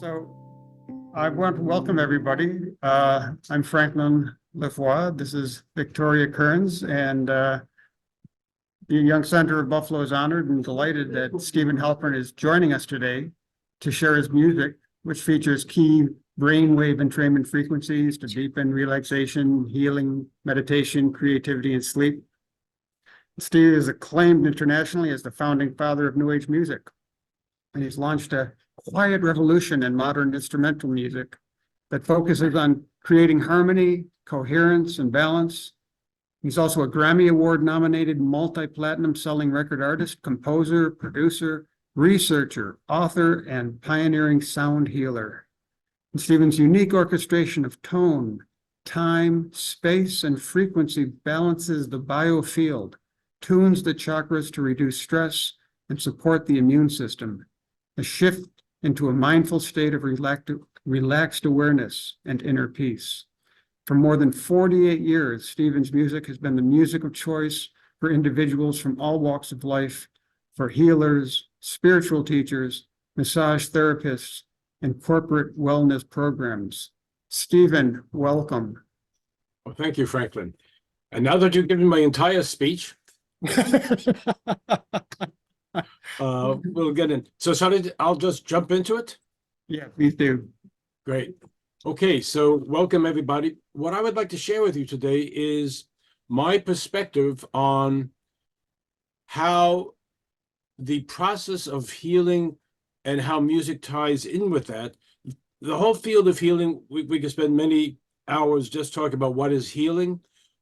So I want to welcome everybody. I'm Franklin Lefoy. This is Victoria Kearns, and the Young Center of Buffalo is honored and delighted that Stephen Halpern is joining us today to share his music, which features key brainwave entrainment frequencies to deepen relaxation, healing, meditation, creativity, and sleep. Steve is acclaimed internationally as the founding father of New Age music, and he's launched a quiet revolution in modern instrumental music that focuses on creating harmony, coherence, and balance. He's also a Grammy Award nominated multi-platinum selling record artist, composer, producer, researcher, author, and pioneering sound healer. And Stephen's unique orchestration of tone, time, space, and frequency balances the biofield, tunes the chakras to reduce stress and support the immune system. A shift into a mindful state of relaxed awareness and inner peace. For more than 48 years, Stephen's music has been the music of choice for individuals from all walks of life, for healers, spiritual teachers, massage therapists, and corporate wellness programs. Stephen, welcome. Well, thank you, Franklin. And now that you've given my entire speech, we'll get in. So I'll just jump into it? Yeah, please do. Great. Okay, so welcome everybody. What I would like to share with you today is my perspective on how the process of healing and how music ties in with that. The whole field of healing, we could spend many hours just talking about what is healing,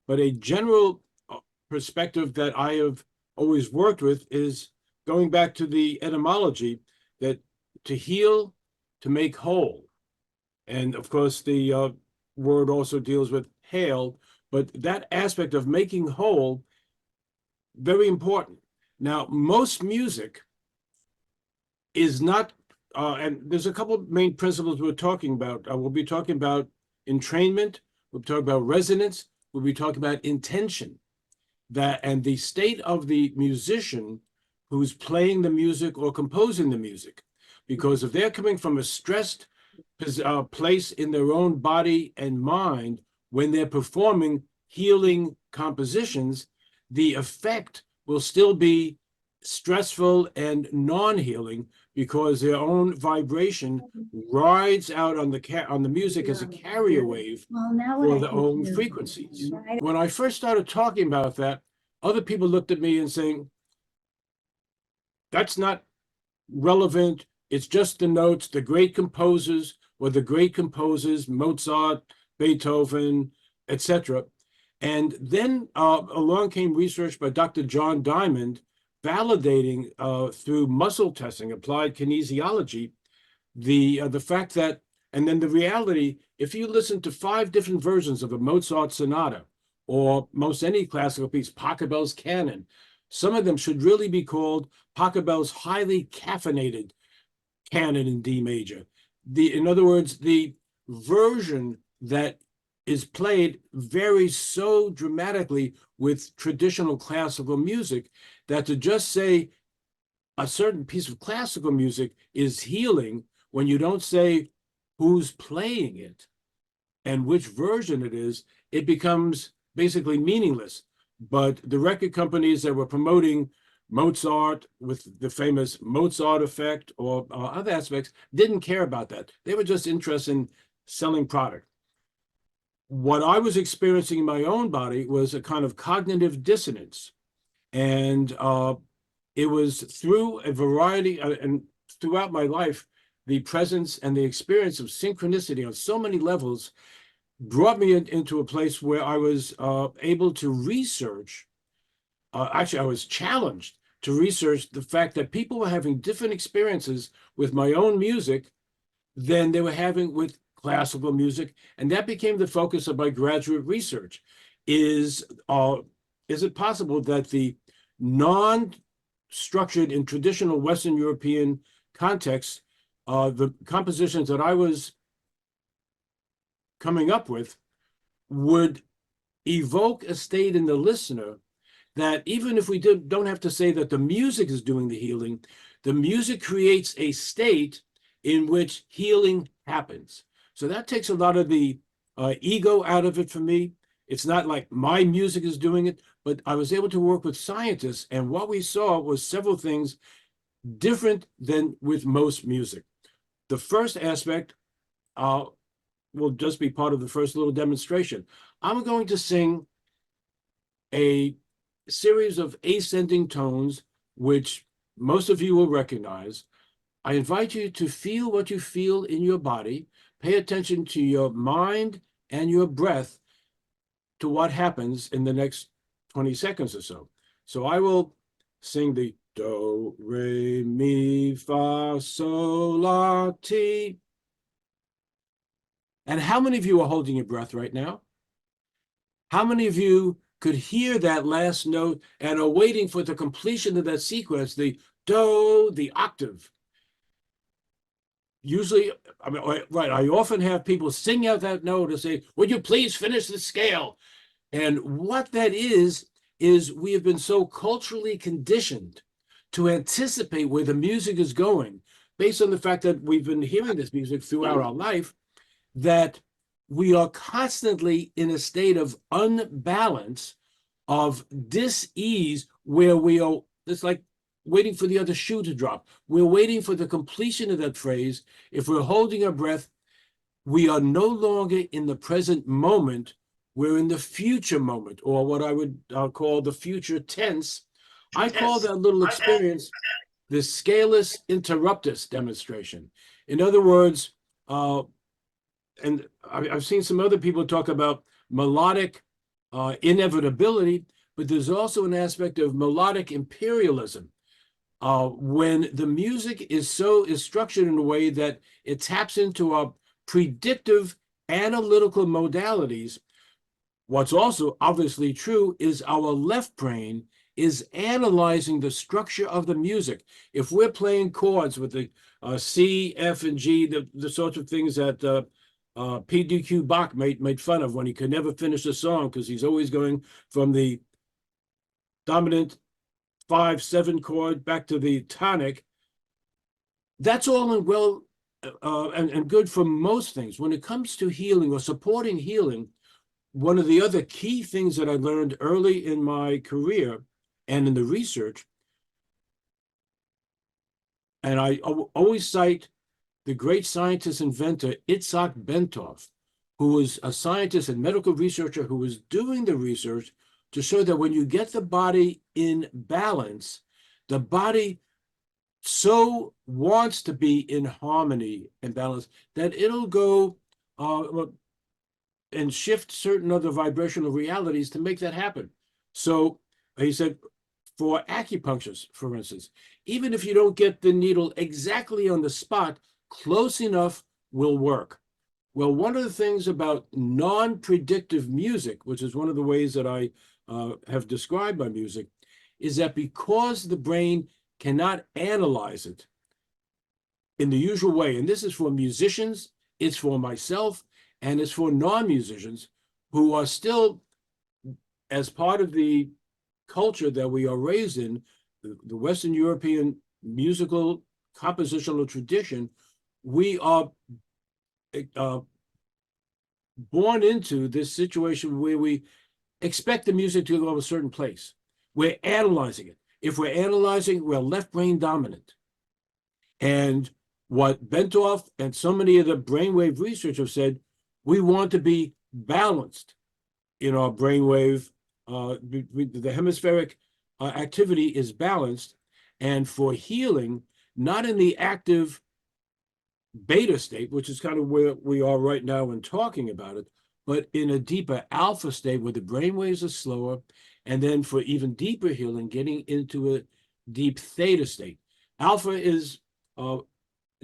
but a general perspective that I have always worked with is going back to the etymology that to heal, to make whole. And of course, the word also deals with hail, but that aspect of making whole, very important. Now, most music is not, and there's a couple of main principles we're talking about. We'll be talking about entrainment, we'll be talking about resonance, we'll be talking about intention, that and the state of the musician who's playing the music or composing the music. Because if they're coming from a stressed place in their own body and mind, when they're performing healing compositions, the effect will still be stressful and non-healing because their own vibration rides out on the music as a carrier wave for their own frequencies. When I first started talking about that, other people looked at me and saying, that's not relevant. It's just the notes. The great composers were the great composers, Mozart, Beethoven, etc. And then along came research by Dr. John Diamond, validating through muscle testing, applied kinesiology, the fact that, and then the reality, if you listen to 5 different versions of a Mozart sonata, or most any classical piece, Pachelbel's canon, some of them should really be called Pachelbel's highly caffeinated canon in D major. In other words, the version that is played varies so dramatically with traditional classical music that to just say a certain piece of classical music is healing when you don't say who's playing it and which version it is, it becomes basically meaningless. But the record companies that were promoting Mozart with the famous Mozart effect or other aspects didn't care about that. They were just interested in selling product. What I was experiencing in my own body was a kind of cognitive dissonance. And it was through a variety, and throughout my life, the presence and the experience of synchronicity on so many levels brought me into a place where I was able to research. Actually, I was challenged to research the fact that people were having different experiences with my own music than they were having with classical music. And that became the focus of my graduate research. Is it possible that the non-structured in traditional Western European context, the compositions that I was coming up with would evoke a state in the listener that even if we don't have to say that the music is doing the healing, the music creates a state in which healing happens. So that takes a lot of the ego out of it for me. It's not like my music is doing it, but I was able to work with scientists, and what we saw was several things different than with most music. The first aspect will just be part of the first little demonstration. I'm going to sing a series of ascending tones, which most of you will recognize. I invite you to feel what you feel in your body. Pay attention to your mind and your breath to what happens in the next 20 seconds or so. So I will sing the do, re, mi, fa, sol, la, ti. And how many of you are holding your breath right now? How many of you could hear that last note and are waiting for the completion of that sequence, the do, the octave? Usually, I mean, right, I often have people sing out that note and say, would you please finish the scale? And what that is we have been so culturally conditioned to anticipate where the music is going, based on the fact that we've been hearing this music throughout our life, that we are constantly in a state of unbalance, of dis-ease, where we are, it's like waiting for the other shoe to drop. We're waiting for the completion of that phrase. If we're holding our breath, we are no longer in the present moment. We're in the future moment, or what I'll call the future tense. I call that little experience the scaleless interruptus demonstration. In other words, and I've seen some other people talk about melodic inevitability, but there's also an aspect of melodic imperialism. When the music is structured in a way that it taps into our predictive analytical modalities, what's also obviously true is our left brain is analyzing the structure of the music. If we're playing chords with the C, F, and G, the sorts of things that P.D.Q. Bach made fun of when he could never finish a song because he's always going from the dominant 5/7 chord back to the tonic. That's all and well and good for most things. When it comes to healing or supporting healing, one of the other key things that I learned early in my career and in the research, and I always cite the great scientist inventor Itzhak Bentov, who was a scientist and medical researcher who was doing the research to show that when you get the body in balance, the body so wants to be in harmony and balance that it'll go and shift certain other vibrational realities to make that happen. So he said, for acupuncturists, for instance, even if you don't get the needle exactly on the spot, close enough will work. Well, one of the things about non-predictive music, which is one of the ways that I have described my music, is that because the brain cannot analyze it in the usual way, and this is for musicians, it's for myself, and it's for non-musicians who are still, as part of the culture that we are raised in, the Western European musical compositional tradition, we are born into this situation where we expect the music to go to a certain place. We're analyzing it. If we're analyzing, we're left brain dominant. And what Bentov and so many of the brainwave researchers said, we want to be balanced in our brainwave. The hemispheric activity is balanced. And for healing, not in the active beta state, which is kind of where we are right now in talking about it, but in a deeper alpha state where the brain waves are slower, and then for even deeper healing, getting into a deep theta state. Alpha is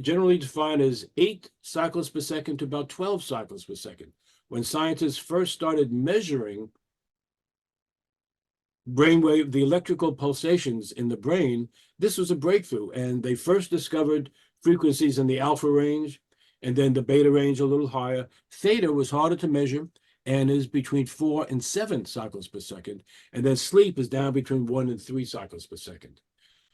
generally defined as 8 cycles per second to about 12 cycles per second. When scientists first started measuring brainwave, the electrical pulsations in the brain, this was a breakthrough, and they first discovered frequencies in the alpha range, and then the beta range a little higher. Theta was harder to measure and is between 4 and 7 cycles per second. And then sleep is down between 1 and 3 cycles per second.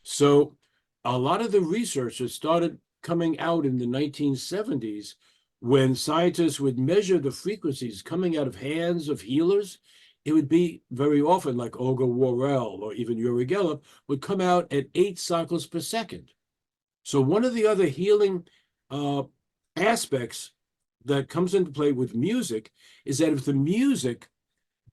So a lot of the researchers started coming out in the 1970s, when scientists would measure the frequencies coming out of hands of healers, it would be very often like Olga Worrell or even Uri Geller would come out at 8 cycles per second. So one of the other healing aspects that comes into play with music is that if the music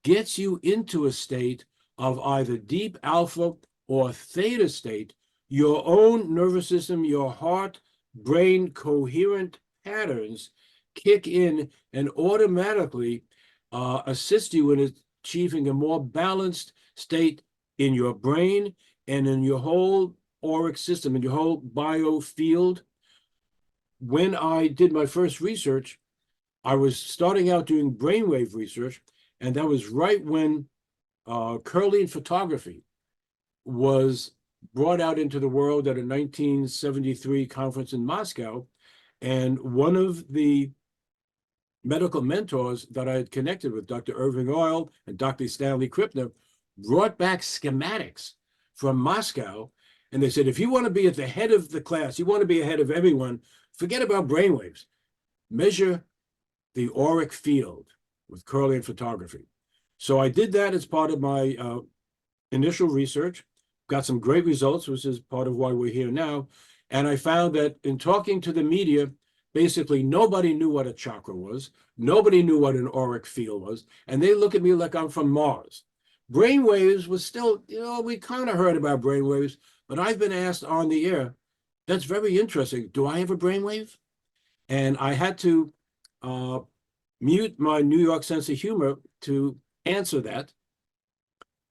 gets you into a state of either deep alpha or theta state, your own nervous system, your heart, brain coherent patterns kick in and automatically assist you in achieving a more balanced state in your brain and in your whole auric system, in your whole biofield. When I did my first research, I was starting out doing brainwave research, and that was right when Kirlian photography was brought out into the world at a 1973 conference in Moscow. And one of the medical mentors that I had connected with, Dr. Irving Oil and Dr. Stanley Krippner, brought back schematics from Moscow. And they said, if you want to be at the head of the class, you want to be ahead of everyone, forget about brainwaves. Measure the auric field with Kirlian photography. So I did that as part of my initial research, got some great results, which is part of why we're here now. And I found that in talking to the media, basically nobody knew what a chakra was. Nobody knew what an auric field was. And they look at me like I'm from Mars. Brainwaves was still, we kind of heard about brainwaves, but I've been asked on the air, that's very interesting. Do I have a brainwave? And I had to mute my New York sense of humor to answer that.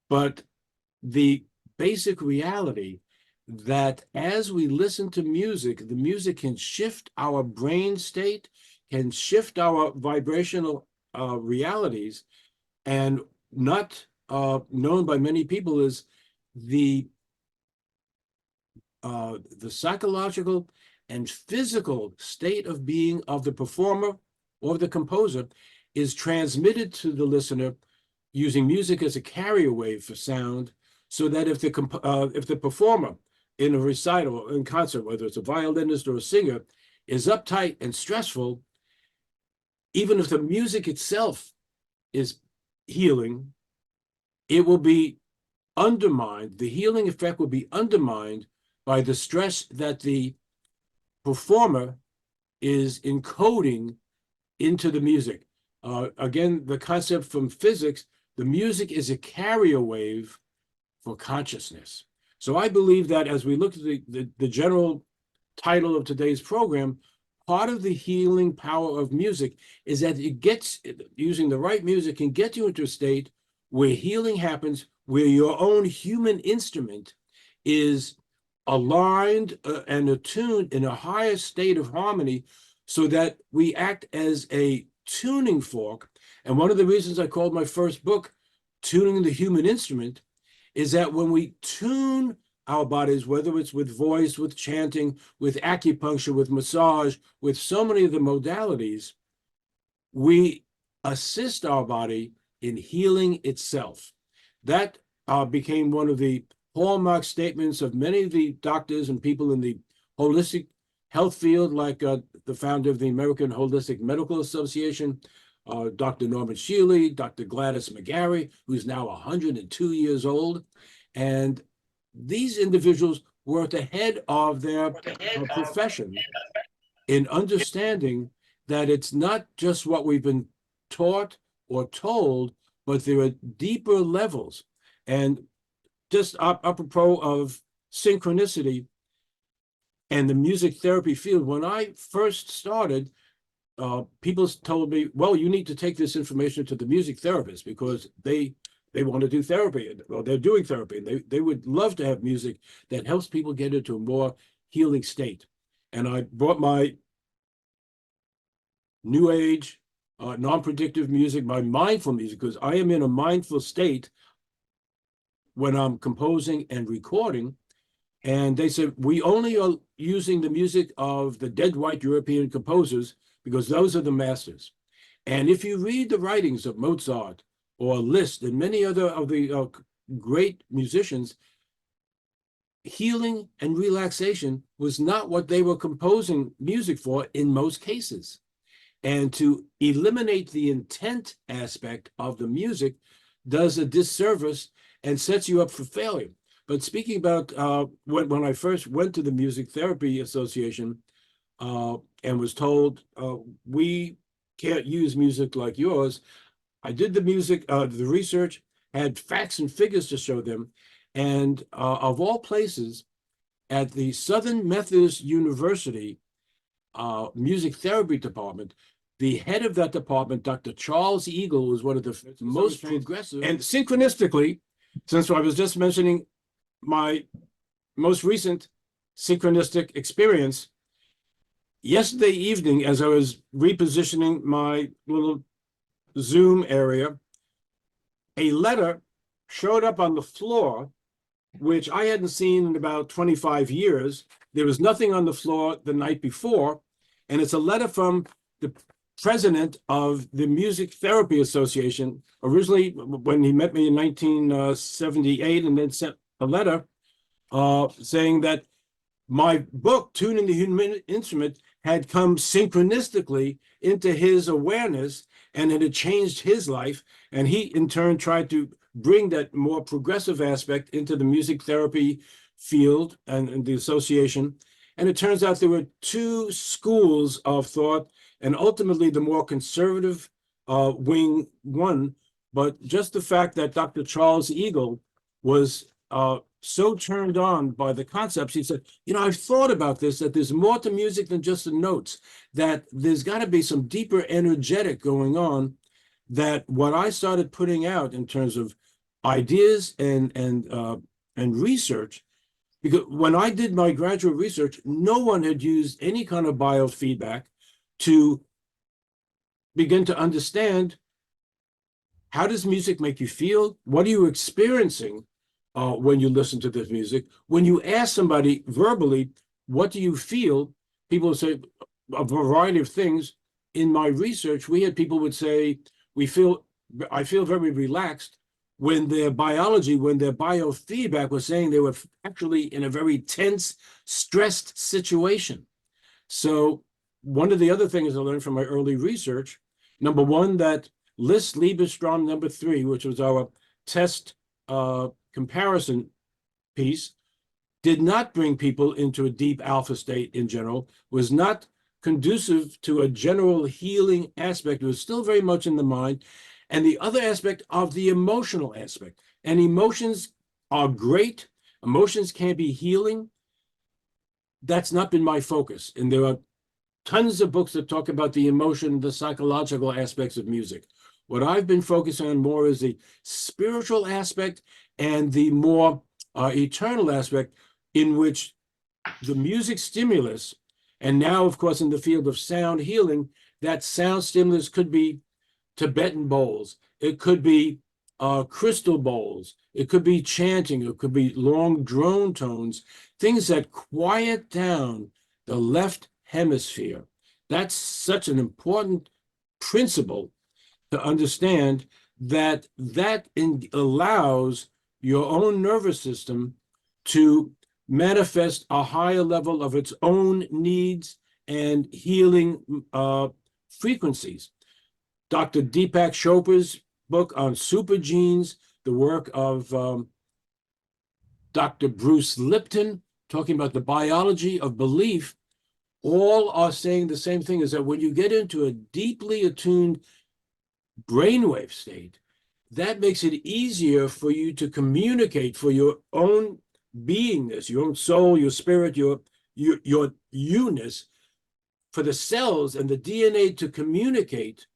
But the basic reality that as we listen to music, the music can shift our brain state, can shift our vibrational realities, and not known by many people is the psychological and physical state of being of the performer or the composer is transmitted to the listener using music as a carrier wave for sound, so that if the performer in a recital or in concert, whether it's a violinist or a singer, is uptight and stressful, even if the music itself is healing, it will be undermined. The healing effect will be undermined by the stress that the performer is encoding into the music. Again, the concept from physics, the music is a carrier wave for consciousness. So I believe that as we look at the general title of today's program, part of the healing power of music is that it gets, using the right music, can get you into a state where healing happens, where your own human instrument is aligned and attuned in a higher state of harmony, so that we act as a tuning fork. And one of the reasons I called my first book Tuning the Human Instrument is that when we tune our bodies, whether it's with voice, with chanting, with acupuncture, with massage, with so many of the modalities, we assist our body in healing itself. That became one of the hallmark statements of many of the doctors and people in the holistic health field, like the founder of the American Holistic Medical Association, Dr. Norman Shealy, Dr. Gladys McGarry, who's now 102 years old. And these individuals were at the head of their profession in understanding that it's not just what we've been taught or told, but there are deeper levels. And just apropos of synchronicity and the music therapy field, when I first started, people told me, well, you need to take this information to the music therapist because they want to do therapy, or they're doing therapy, and they would love to have music that helps people get into a more healing state. And I brought my new age, non-predictive music, my mindful music, because I am in a mindful state when I'm composing and recording. And they said, we only are using the music of the dead white European composers because those are the masters. And if you read the writings of Mozart or Liszt and many other of the great musicians, healing and relaxation was not what they were composing music for in most cases. And to eliminate the intent aspect of the music does a disservice and sets you up for failure. But speaking about when I first went to the Music Therapy Association and was told, we can't use music like yours, I did the the research, had facts and figures to show them. And of all places, at the Southern Methodist University music therapy department, the head of that department, Dr. Charles Eagle, was one of the most progressive. And synchronistically, since I was just mentioning my most recent synchronistic experience, yesterday evening, as I was repositioning my little Zoom area, a letter showed up on the floor, which I hadn't seen in about 25 years. There was nothing on the floor the night before, and it's a letter from the president of the Music Therapy Association, originally when he met me in 1978, and then sent a letter saying that my book, Tuning the Human Instrument, had come synchronistically into his awareness, and it had changed his life. And he, in turn, tried to bring that more progressive aspect into the music therapy field and the association. And it turns out there were two schools of thought, and ultimately the more conservative wing won. But just the fact that Dr. Charles Eagle was so turned on by the concepts, he said, you know, I've thought about this, that there's more to music than just the notes, that there's got to be some deeper energetic going on, that what I started putting out in terms of ideas and research, because when I did my graduate research, no one had used any kind of biofeedback to begin to understand, how does music make you feel? What are you experiencing when you listen to this music? When you ask somebody verbally, what do you feel? People say a variety of things. In my research, we had people would say, I feel very relaxed, when their biology, when their biofeedback was saying they were actually in a very tense, stressed situation. So one of the other things I learned from my early research, number one, that Liszt Liebestraum number 3, which was our test comparison piece, did not bring people into a deep alpha state in general, was not conducive to a general healing aspect. It was still very much in the mind. And the other aspect of the emotional aspect. And emotions are great. Emotions can be healing. That's not been my focus. And there are tons of books that talk about the emotion, the psychological aspects of music. What I've been focusing on more is the spiritual aspect and the more eternal aspect, in which the music stimulus, and now, of course, in the field of sound healing, that sound stimulus could be Tibetan bowls, it could be crystal bowls, it could be chanting, it could be long drone tones, things that quiet down the left hemisphere. That's such an important principle to understand, that allows your own nervous system to manifest a higher level of its own needs and healing frequencies. Dr. Deepak Chopra's book on super genes, the work of Dr. Bruce Lipton, talking about the biology of belief, all are saying the same thing, is that when you get into a deeply attuned brainwave state, that makes it easier for you to communicate for your own beingness, your own soul, your spirit, your you-ness, for the cells and the DNA to communicate,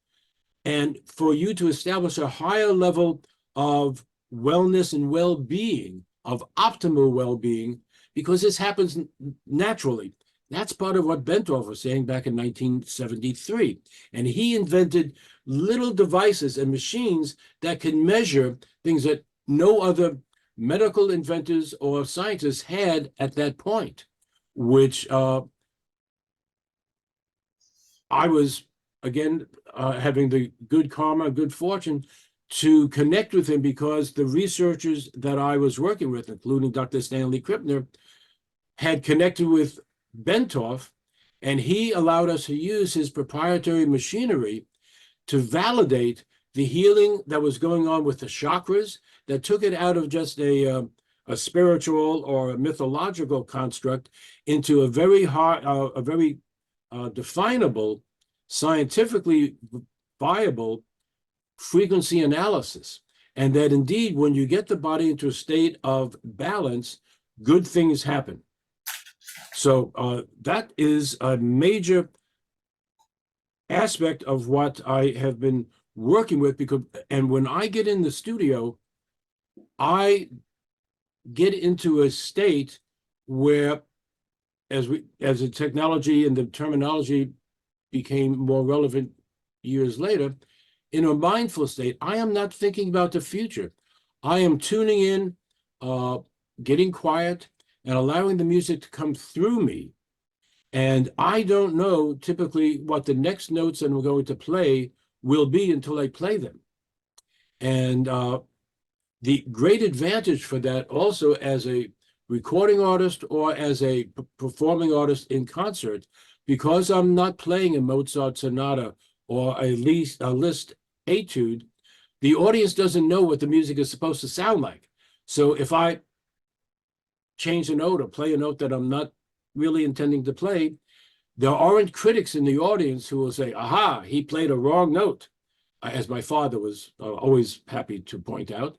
and for you to establish a higher level of wellness and well-being, of optimal well-being, because this happens naturally. That's part of what Bentov was saying back in 1973. And he invented little devices and machines that can measure things that no other medical inventors or scientists had at that point, which I was, again, having the good karma, good fortune to connect with him because the researchers that I was working with, including Dr. Stanley Krippner, had connected with Bentov, and he allowed us to use his proprietary machinery to validate the healing that was going on with the chakras, that took it out of just a spiritual or a mythological construct into a very hard, definable, scientifically viable frequency analysis. And that indeed, when you get the body into a state of balance, good things happen. So that is a major aspect of what I have been working with, because, and when I get in the studio, I get into a state where, as the technology and the terminology became more relevant years later, in a mindful state, I am not thinking about the future. I am tuning in, getting quiet, and allowing the music to come through me. And I don't know typically what the next notes that I'm going to play will be until I play them. And the great advantage for that also as a recording artist or as a performing artist in concert, because I'm not playing a Mozart sonata or a Liszt etude, the audience doesn't know what the music is supposed to sound like. So if I change a note or play a note that I'm not really intending to play, there aren't critics in the audience who will say, aha, he played a wrong note, as my father was always happy to point out.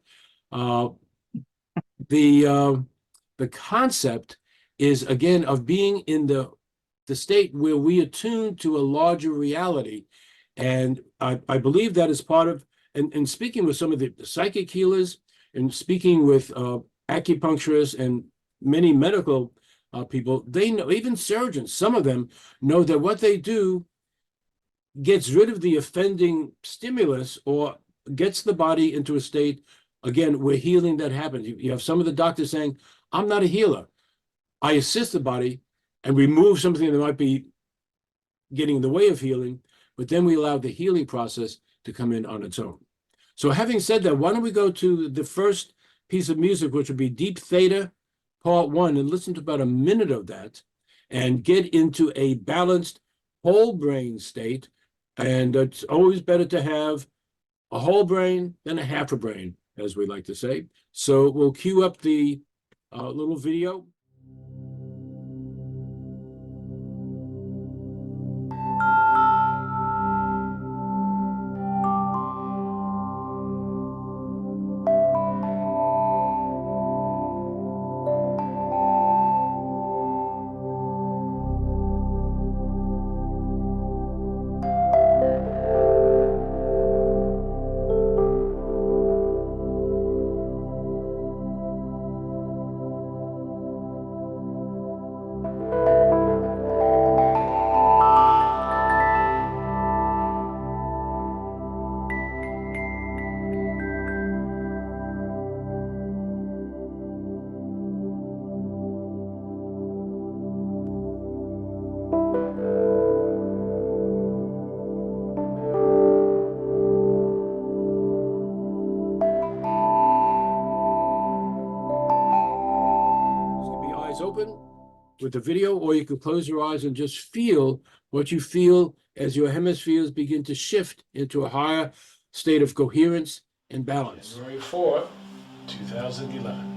The concept is, again, of being in the state where we attune to a larger reality. And I believe that is part of, and speaking with some of the psychic healers and speaking with acupuncturists and many medical people, they know, even surgeons, some of them know that what they do gets rid of the offending stimulus or gets the body into a state, again, where healing that happens. You have some of the doctors saying, I'm not a healer. I assist the body and remove something that might be getting in the way of healing, but then we allow the healing process to come in on its own. So having said that, why don't we go to the first piece of music, which would be Deep Theta, Part 1, and listen to about a minute of that and get into a balanced whole brain state. And it's always better to have a whole brain than a half a brain, as we like to say. So we'll cue up the little video. Open with the video, or you can close your eyes and just feel what you feel as your hemispheres begin to shift into a higher state of coherence and balance. January 4th, 2011.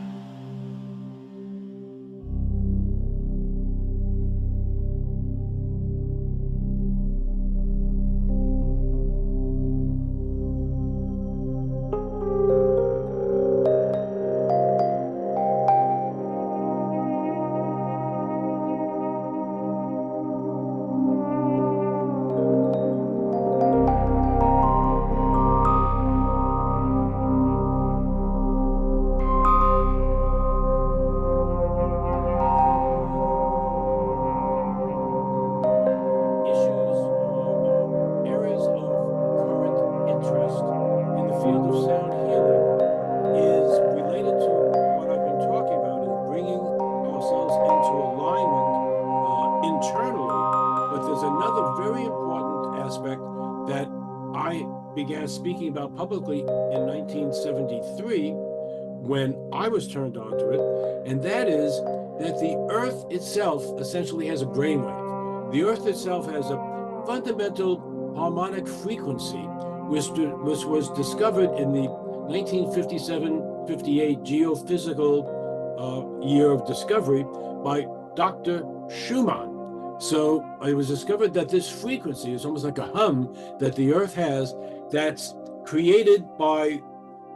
began speaking about publicly in 1973 when I was turned on to it, and that is that the Earth itself essentially has a brainwave. The Earth itself has a fundamental harmonic frequency, which was discovered in the 1957-58 geophysical year of discovery by Dr. Schumann. So it was discovered that this frequency is almost like a hum that the Earth has that's created by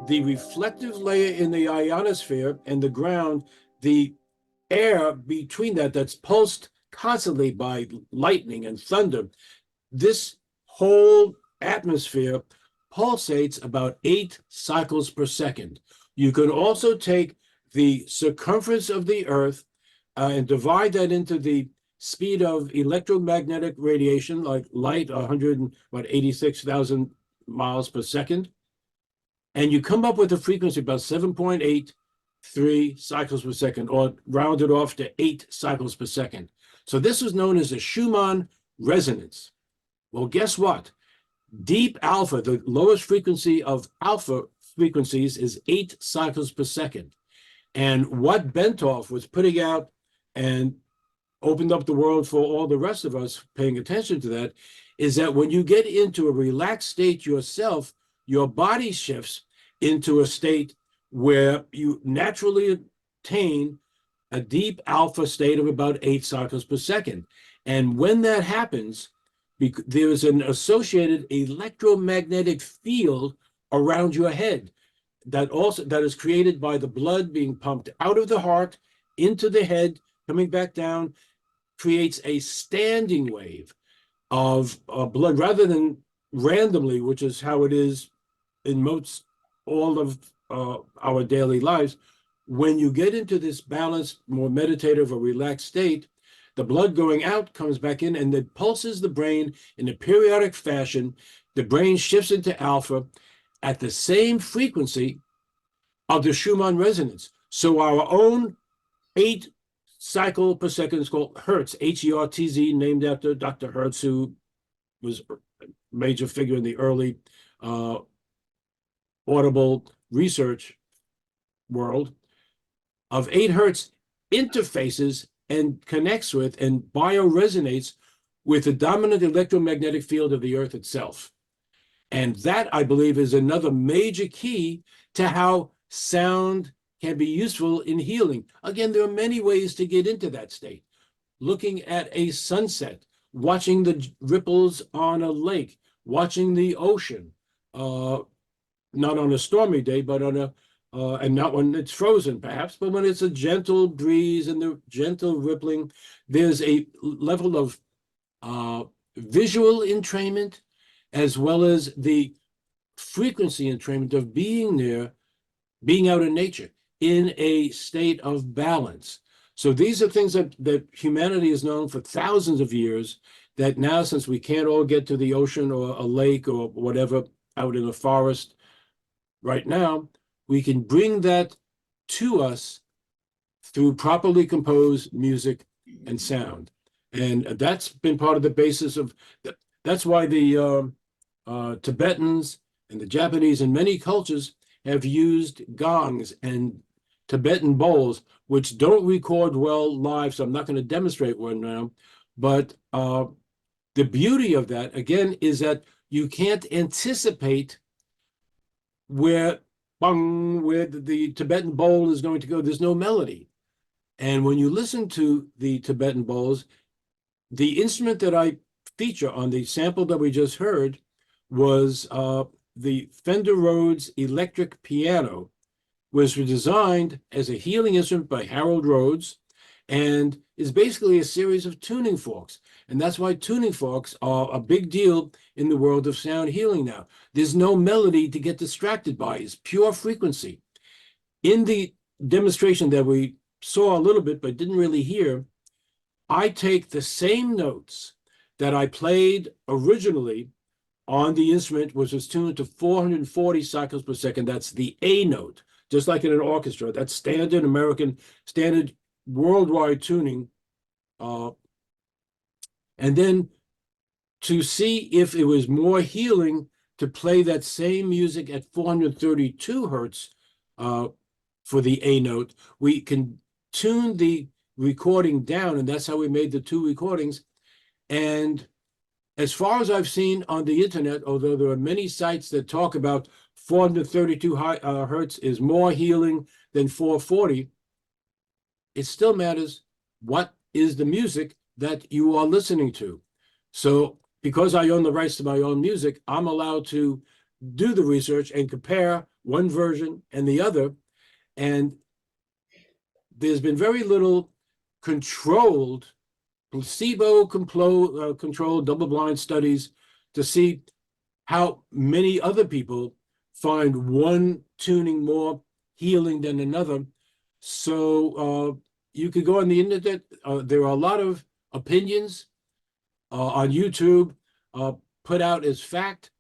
the reflective layer in the ionosphere and the ground, the air between that's pulsed constantly by lightning and thunder. This whole atmosphere pulsates about 8 cycles per second. You can also take the circumference of the Earth and divide that into the speed of electromagnetic radiation, like light, 186,000 miles per second. And you come up with a frequency about 7.83 cycles per second, or rounded off to 8 cycles per second. So this is known as a Schumann resonance. Well, guess what? Deep alpha, the lowest frequency of alpha frequencies, is 8 cycles per second. And what Bentoff was putting out and opened up the world for all the rest of us paying attention to that is that when you get into a relaxed state yourself, your body shifts into a state where you naturally attain a deep alpha state of about 8 cycles per second. And when that happens, there is an associated electromagnetic field around your head that is created by the blood being pumped out of the heart into the head, coming back down, creates a standing wave of blood rather than randomly, which is how it is in most all of our daily lives. When you get into this balanced, more meditative or relaxed state, the blood going out comes back in and it pulses the brain in a periodic fashion. The brain shifts into alpha at the same frequency of the Schumann resonance. So our own 8 cycle per second is called Hertz, Hertz, named after Dr. Hertz, who was a major figure in the early audible research world, of 8 Hertz interfaces and connects with and bioresonates with the dominant electromagnetic field of the Earth itself. And that, I believe, is another major key to how sound can be useful in healing. Again, there are many ways to get into that state. Looking at a sunset, watching the ripples on a lake, watching the ocean, not on a stormy day, but on a and not when it's frozen, perhaps, but when it's a gentle breeze and the gentle rippling, there's a level of visual entrainment as well as the frequency entrainment of being there, being out in nature, in a state of balance. So these are things that humanity has known for thousands of years, that now, since we can't all get to the ocean or a lake or whatever out in a forest right now, we can bring that to us through properly composed music and sound. And that's been part of the basis of, that's why the Tibetans and the Japanese and many cultures have used gongs and Tibetan bowls, which don't record well live, so I'm not going to demonstrate one now. But the beauty of that, again, is that you can't anticipate where the Tibetan bowl is going to go. There's no melody. And when you listen to the Tibetan bowls, the instrument that I feature on the sample that we just heard was the Fender Rhodes electric piano, was designed as a healing instrument by Harold Rhodes, and is basically a series of tuning forks. And that's why tuning forks are a big deal in the world of sound healing now. There's no melody to get distracted by. It's pure frequency. In the demonstration that we saw a little bit but didn't really hear, I take the same notes that I played originally on the instrument, which was tuned to 440 cycles per second. That's the A note, just like in an orchestra. That's standard American, standard worldwide tuning. And then to see if it was more healing to play that same music at 432 hertz for the A note. We can tune the recording down, and that's how we made the two recordings. And as far as I've seen on the internet, although there are many sites that talk about 432 hertz is more healing than 440, it still matters what is the music that you are listening to. So because I own the rights to my own music, I'm allowed to do the research and compare one version and the other. And there's been very little controlled, placebo-controlled double-blind studies to see how many other people find one tuning more healing than another. So you could go on the internet. There are a lot of opinions on YouTube put out as fact.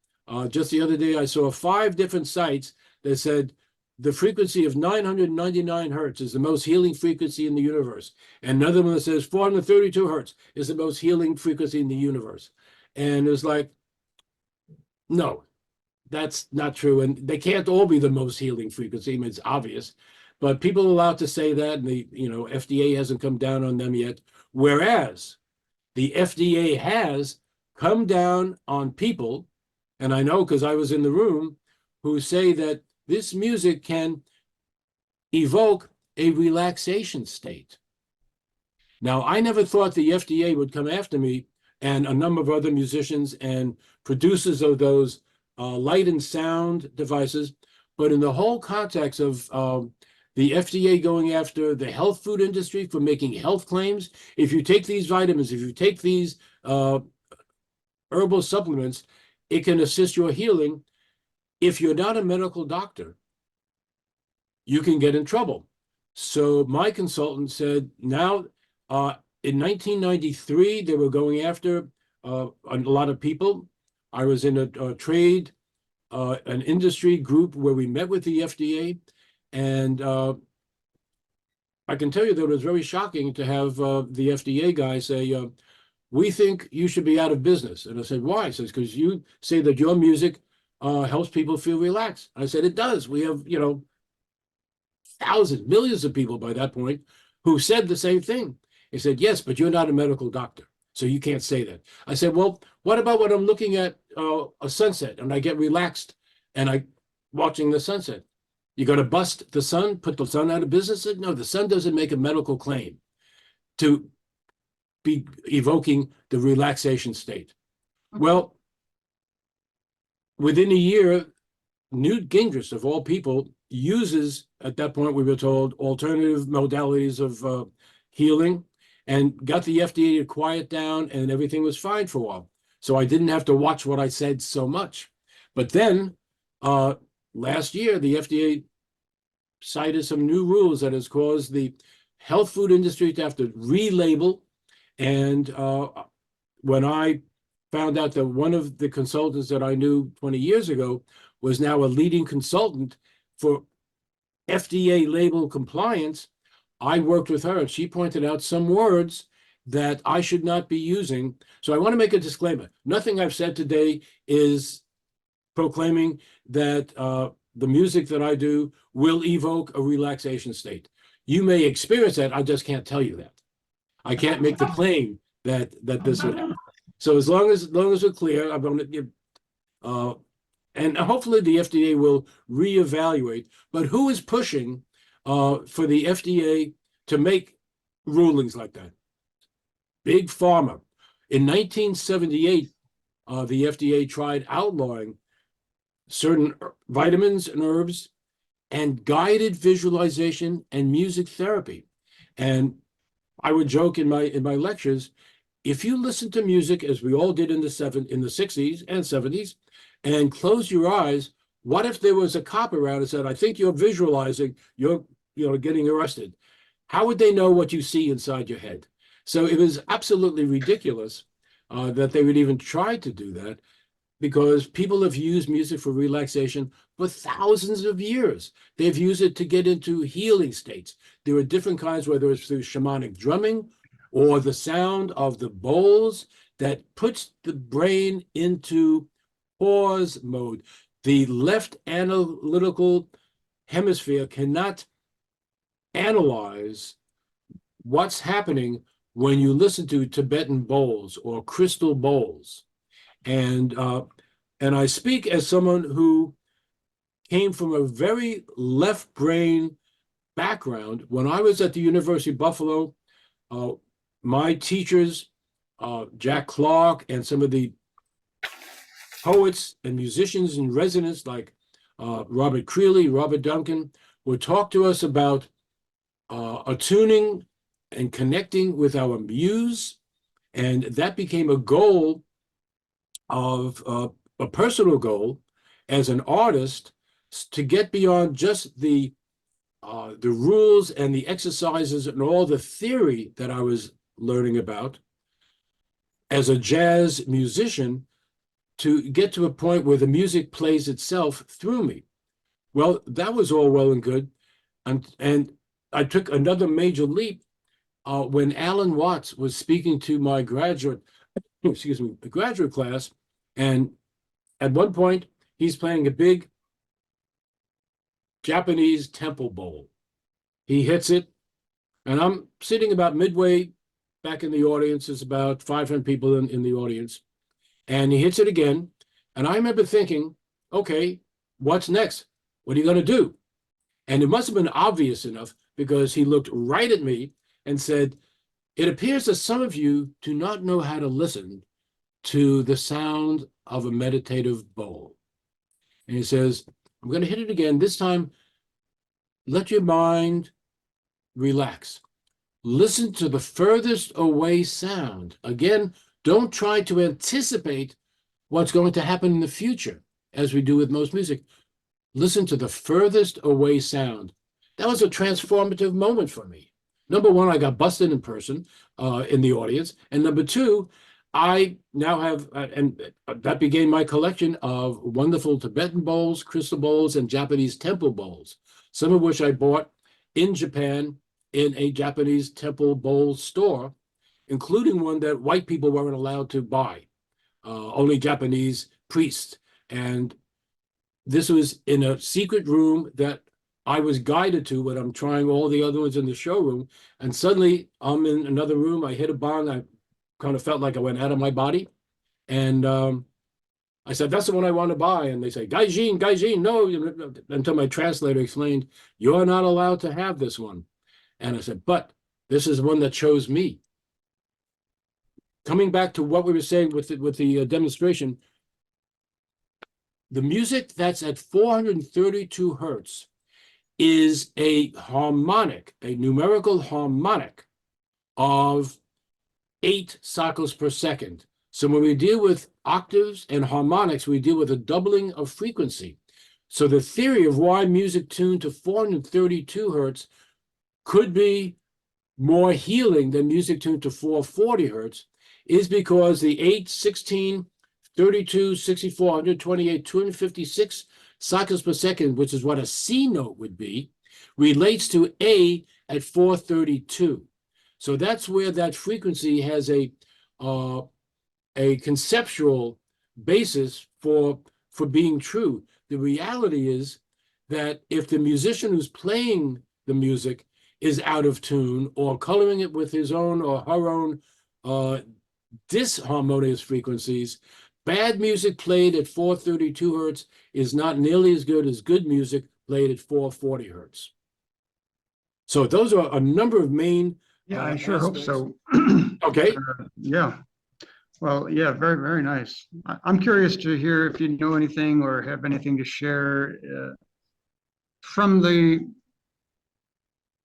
Just the other day, I saw 5 different sites that said the frequency of 999 hertz is the most healing frequency in the universe. And another one that says 432 hertz is the most healing frequency in the universe. And it was like, no, that's not true. And they can't all be the most healing frequency. I mean, it's obvious. But people are allowed to say that, and the FDA hasn't come down on them yet. Whereas the FDA has come down on people, and I know because I was in the room, who say that this music can evoke a relaxation state. Now, I never thought the FDA would come after me and a number of other musicians and producers of those light and sound devices, but in the whole context of the FDA going after the health food industry for making health claims, if you take these vitamins, if you take these herbal supplements, it can assist your healing. If you're not a medical doctor, you can get in trouble. So my consultant said now, in 1993, they were going after a lot of people. I was in a trade, an industry group where we met with the FDA, and I can tell you that it was very shocking to have the FDA guy say, we think you should be out of business. And I said, why? He says, because you say that your music helps people feel relaxed. I said, it does. We have, thousands, millions of people by that point who said the same thing. He said, yes, but you're not a medical doctor, so you can't say that. I said, well, what about when I'm looking at a sunset and I get relaxed and I watching the sunset? You got to bust the sun, put the sun out of business? No, the sun doesn't make a medical claim to be evoking the relaxation state. Well, within a year, Newt Gingrich, of all people, uses, at that point we were told, alternative modalities of healing, and got the FDA to quiet down, and everything was fine for a while. So I didn't have to watch what I said so much. But then last year, the FDA cited some new rules that has caused the health food industry to have to relabel. And when I found out that one of the consultants that I knew 20 years ago was now a leading consultant for FDA label compliance, I worked with her, and she pointed out some words that I should not be using. So I want to make a disclaimer. Nothing I've said today is proclaiming that the music that I do will evoke a relaxation state. You may experience that. I just can't tell you that. I can't make the claim that this would happen. So as long as we're clear, I'm going to give, and hopefully the FDA will reevaluate. But who is pushing for the FDA to make rulings like that? Big Pharma. In 1978, the FDA tried outlawing certain vitamins and herbs and guided visualization and music therapy. And I would joke in my lectures, if you listen to music, as we all did in the 60s and 70s, and close your eyes, what if there was a cop around and said, I think you're visualizing, you're getting arrested? How would they know what you see inside your head? So it was absolutely ridiculous that they would even try to do that, because people have used music for relaxation for thousands of years. They've used it to get into healing states. There are different kinds, whether it's through shamanic drumming or the sound of the bowls, that puts the brain into pause mode. The left analytical hemisphere cannot analyze what's happening when you listen to Tibetan bowls or crystal bowls. And I speak as someone who came from a very left brain background. When I was at the University of Buffalo, my teachers, Jack Clark, and some of the poets and musicians in residence like Robert Creeley, Robert Duncan, would talk to us about attuning and connecting with our muse. And that became a goal of a personal goal as an artist to get beyond just the rules and the exercises and all the theory that I was learning about as a jazz musician, to get to a point where the music plays itself through me. Well, that was all well and good. And I took another major leap when Alan Watts was speaking to my graduate class. And at one point, he's playing a big Japanese temple bowl. He hits it, and I'm sitting about midway back in the audience. There's about 500 people in the audience. And he hits it again. And I remember thinking, okay, what's next? What are you going to do? And it must have been obvious enough, because he looked right at me and said, it appears that some of you do not know how to listen to the sound of a meditative bowl. And he says, I'm going to hit it again. This time, let your mind relax. Listen to the furthest away sound. Again, don't try to anticipate what's going to happen in the future, as we do with most music. Listen to the furthest away sound. That was a transformative moment for me. Number one, I got busted in person in the audience. And number two, I now have, and that began my collection of wonderful Tibetan bowls, crystal bowls, and Japanese temple bowls, some of which I bought in Japan in a Japanese temple bowl store, including one that white people weren't allowed to buy, only Japanese priests. And this was in a secret room that I was guided to when I'm trying all the other ones in the showroom. And suddenly I'm in another room. I hit a bong. I kind of felt like I went out of my body. And I said, that's the one I want to buy. And they say, Gaijin, no, until my translator explained, you're not allowed to have this one. And I said, but this is one that chose me. Coming back to what we were saying with the demonstration, the music that's at 432 hertz is a harmonic, a numerical harmonic of 8 cycles per second. So when we deal with octaves and harmonics, we deal with a doubling of frequency. So the theory of why music tuned to 432 hertz could be more healing than music tuned to 440 hertz is because the 8, 16, 32, 64, 128, 256 cycles per second, which is what a C note would be, relates to A at 432. So that's where that frequency has a conceptual basis for being true. The reality is that if the musician who's playing the music is out of tune or coloring it with his own or her own disharmonious frequencies, bad music played at 432 hertz is not nearly as good as good music played at 440 hertz. So those are a number of main Yeah, I sure hope so. Okay. Yeah. Well, yeah, very, very nice. I'm curious to hear if you know anything or have anything to share from the,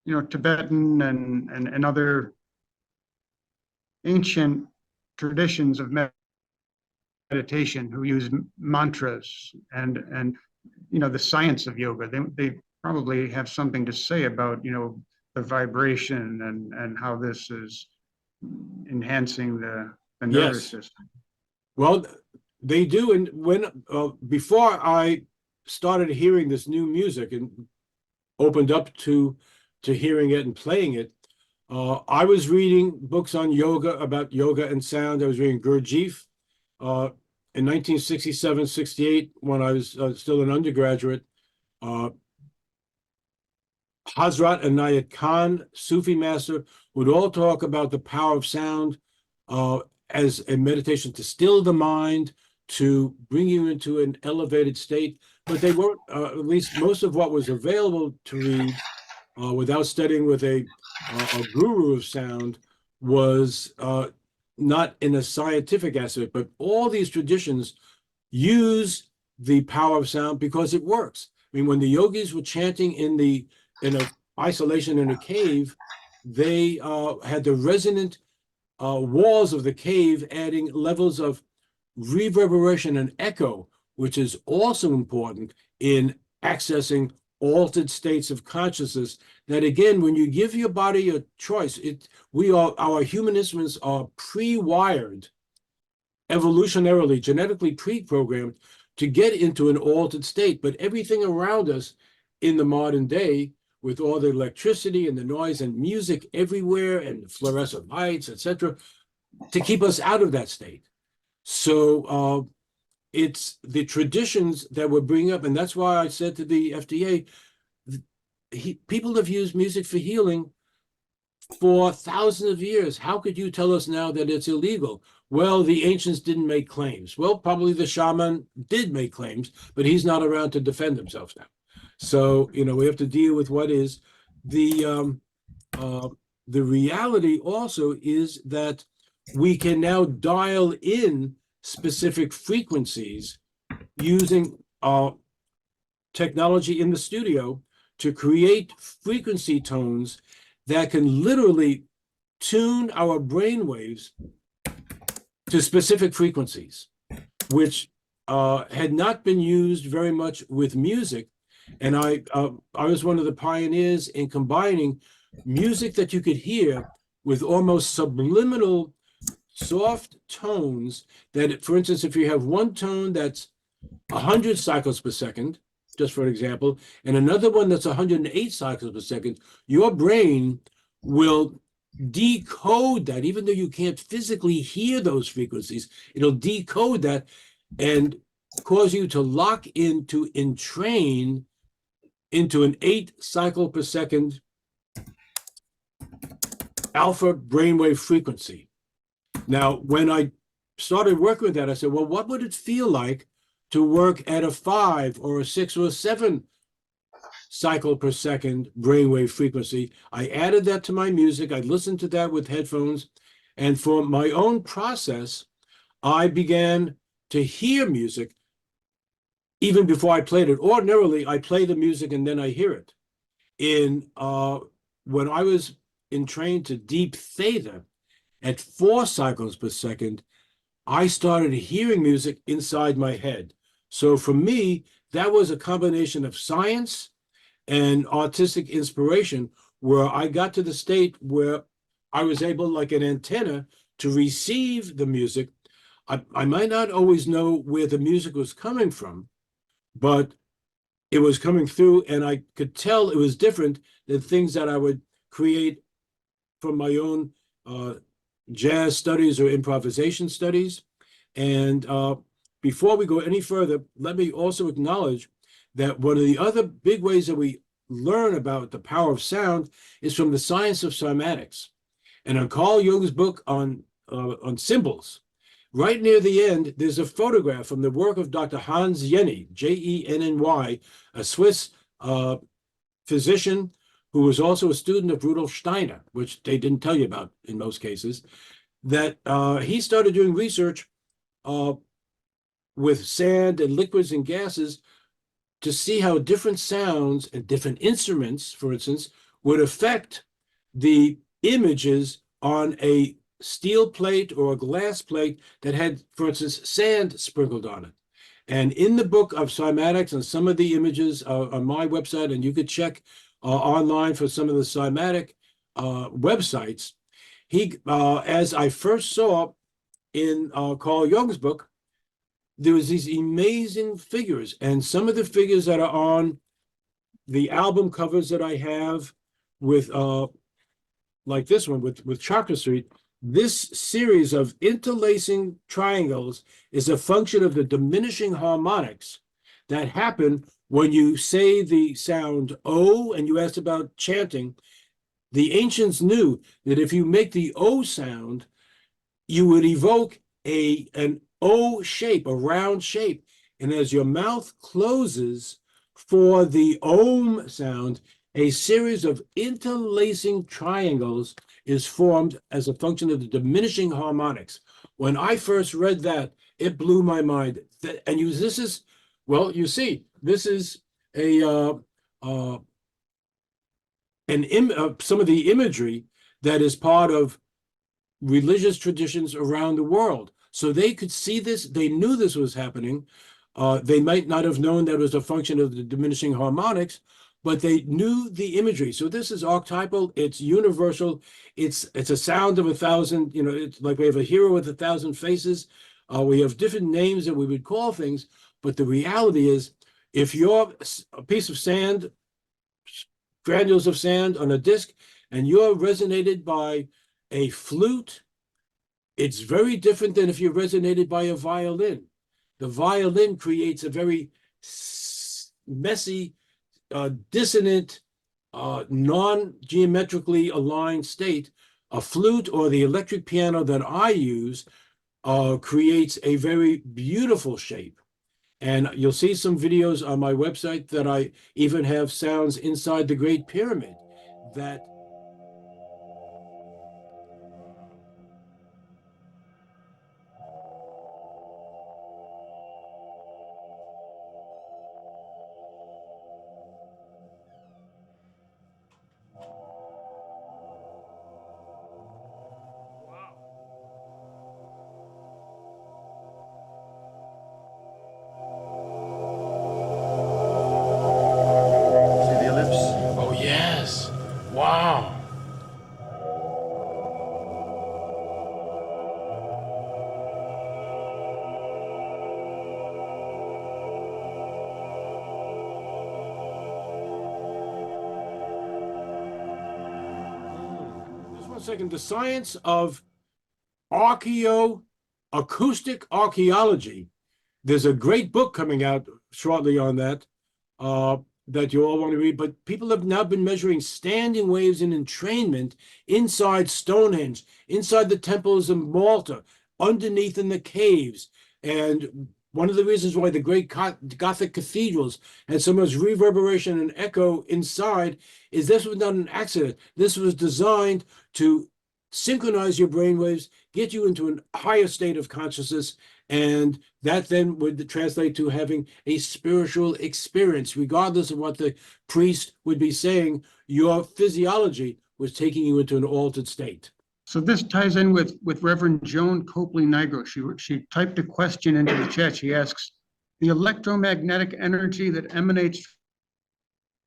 Tibetan and other ancient traditions of meditation who use mantras and the science of yoga. They probably have something to say about, the vibration and how this is enhancing the nervous system. Well, they do. And when before I started hearing this new music and opened up to hearing it and playing it, I was reading books on yoga, about yoga and sound. I was reading Gurdjieff. in 1967, 68, when I was still an undergraduate, Hazrat Inayat Khan, Sufi master, would all talk about the power of sound as a meditation to still the mind, to bring you into an elevated state. But they weren't, at least most of what was available to read without studying with a guru of sound was not in a scientific aspect, but all these traditions use the power of sound because it works. I mean, when the yogis were chanting in a isolation in a cave, they had the resonant walls of the cave adding levels of reverberation and echo, which is also important in accessing altered states of consciousness. That again, when you give your body a choice, our human instruments are pre-wired, evolutionarily, genetically pre-programmed to get into an altered state. But everything around us in the modern day, with all the electricity and the noise and music everywhere and fluorescent lights, etc., to keep us out of that state. So it's the traditions that we're bringing up, and that's why I said to the FDA, people have used music for healing for thousands of years. How could you tell us now that it's illegal? Well, the ancients didn't make claims. Well, probably the shaman did make claims, but he's not around to defend himself now. So, we have to deal with what is the reality also is that we can now dial in specific frequencies using technology in the studio to create frequency tones that can literally tune our brain waves to specific frequencies, which had not been used very much with music. And I was one of the pioneers in combining music that you could hear with almost subliminal soft tones that, for instance, if you have one tone that's 100 cycles per second, just for an example, and another one that's 108 cycles per second, your brain will decode that. Even though you can't physically hear those frequencies, it'll decode that and cause you to lock into, entrain into an 8 cycle per second alpha brainwave frequency. Now, when I started working with that, I said, well, what would it feel like to work at a 5 or a 6 or a 7 cycle per second brainwave frequency? I added that to my music. I listened to that with headphones. And for my own process, I began to hear music even before I played it. Ordinarily, I play the music and then I hear it. When I was entrained to deep theta at 4 cycles per second, I started hearing music inside my head. So for me, that was a combination of science and artistic inspiration, where I got to the state where I was able, like an antenna, to receive the music. I might not always know where the music was coming from, but it was coming through, and I could tell it was different than things that I would create from my own jazz studies or improvisation studies. And before we go any further, let me also acknowledge that one of the other big ways that we learn about the power of sound is from the science of cymatics. And on Carl Jung's book on symbols, right near the end, there's a photograph from the work of Dr. Hans Jenny, Jenny, a Swiss physician who was also a student of Rudolf Steiner, which they didn't tell you about in most cases, that he started doing research with sand and liquids and gases to see how different sounds and different instruments, for instance, would affect the images on a steel plate or a glass plate that had, for instance, sand sprinkled on it. And in the book of cymatics, and some of the images on my website, and you could check online for some of the cymatic websites, as I first saw in Carl Jung's book, there was these amazing figures, and some of the figures that are on the album covers that I have with like this one with Chakra Street, This series of interlacing triangles is a function of the diminishing harmonics that happen when you say the sound O, and you asked about chanting. The ancients knew that if you make the O sound, you would evoke an O shape, a round shape. And as your mouth closes for the Om sound, a series of interlacing triangles is formed as a function of the diminishing harmonics. When I first read that, it blew my mind. And this is, well, you see, this is some of the imagery that is part of religious traditions around the world. So they could see this, they knew this was happening. They might not have known that it was a function of the diminishing harmonics, but they knew the imagery. So this is archetypal, it's universal, it's a sound of 1,000, it's like we have a hero with 1,000 faces. We have different names that we would call things, but the reality is, if you're a piece of sand, granules of sand on a disc, and you're resonated by a flute, it's very different than if you're resonated by a violin. The violin creates a very messy, dissonant, non-geometrically aligned state. A flute or the electric piano that I use creates a very beautiful shape. And you'll see some videos on my website that I even have sounds inside the Great Pyramid that See the ellipse? Oh, yes. Wow. just 1 second. The science of acoustic archaeology. There's a great book coming out shortly on that that you all want to read. But people have now been measuring standing waves in entrainment inside Stonehenge, inside the temples of Malta, underneath in the caves. And one of the reasons why the great Gothic cathedrals had so much reverberation and echo inside is this was not an accident. This was designed to synchronize your brainwaves, get you into a higher state of consciousness, and that then would translate to having a spiritual experience. Regardless of what the priest would be saying, your physiology was taking you into an altered state. So this ties in with Reverend Joan Copley Nigro. She typed a question into the chat. She asks, the electromagnetic energy that emanates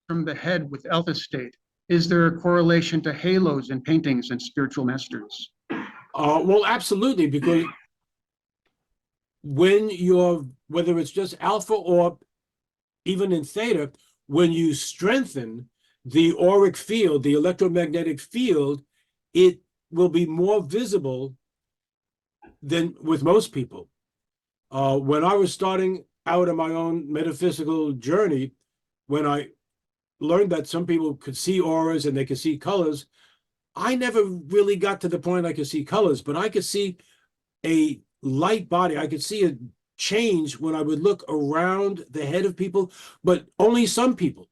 from the head with alpha state, is there a correlation to halos in paintings and spiritual masters? Well, absolutely, because when whether it's just alpha or even in theta, when you strengthen the auric field, the electromagnetic field, it will be more visible than with most people. When I was starting out on my own metaphysical journey, when I learned that some people could see auras and they could see colors, I never really got to the point I could see colors, but I could see a light body. I could see a change when I would look around the head of people, but only some people.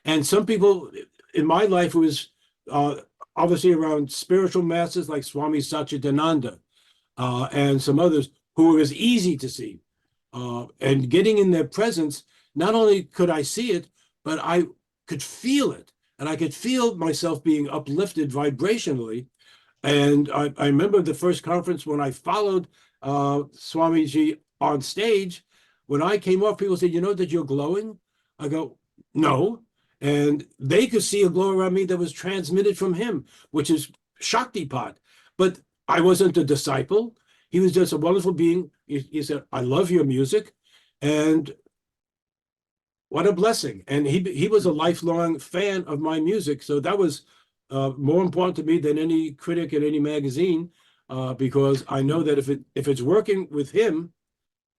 And some people in my life, it was obviously around spiritual masters like Swami Satchidananda and some others who it was easy to see. And getting in their presence, not only could I see it, but I could feel it. And I could feel myself being uplifted vibrationally. And I remember the first conference when I followed Swamiji on stage. When I came off, people said, you know that you're glowing? I go, no. And they could see a glow around me that was transmitted from him, which is Shaktipat. But I wasn't a disciple. He was just a wonderful being. He said, I love your music. And what a blessing. And he was a lifelong fan of my music. So that was more important to me than any critic in any magazine. because I know that if it's working with him,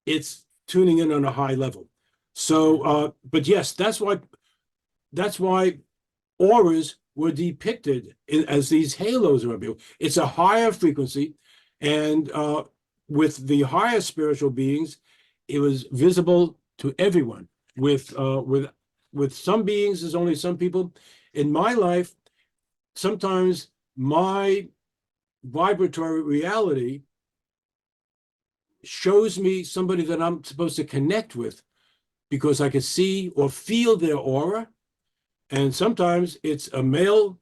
it's tuning in on a high level. So, but yes, that's why auras were depicted as these halos around people. It's a higher frequency, and with the higher spiritual beings, it was visible to everyone. With some beings, there's only some people. In my life, sometimes my vibratory reality shows me somebody that I'm supposed to connect with because I can see or feel their aura. And sometimes it's a male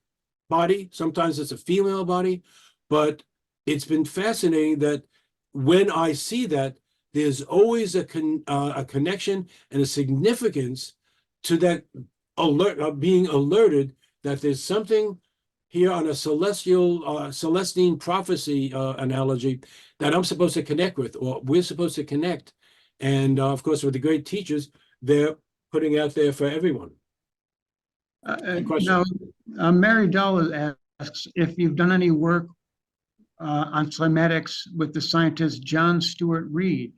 body, sometimes it's a female body, but it's been fascinating that when I see that, there's always a connection and a significance to that being alerted that there's something here on a celestine prophecy analogy that I'm supposed to connect with, or we're supposed to connect. And of course, with the great teachers, they're putting out there for everyone. Question. Now, Mary Dell asks if you've done any work on cymatics with the scientist John Stuart Reed.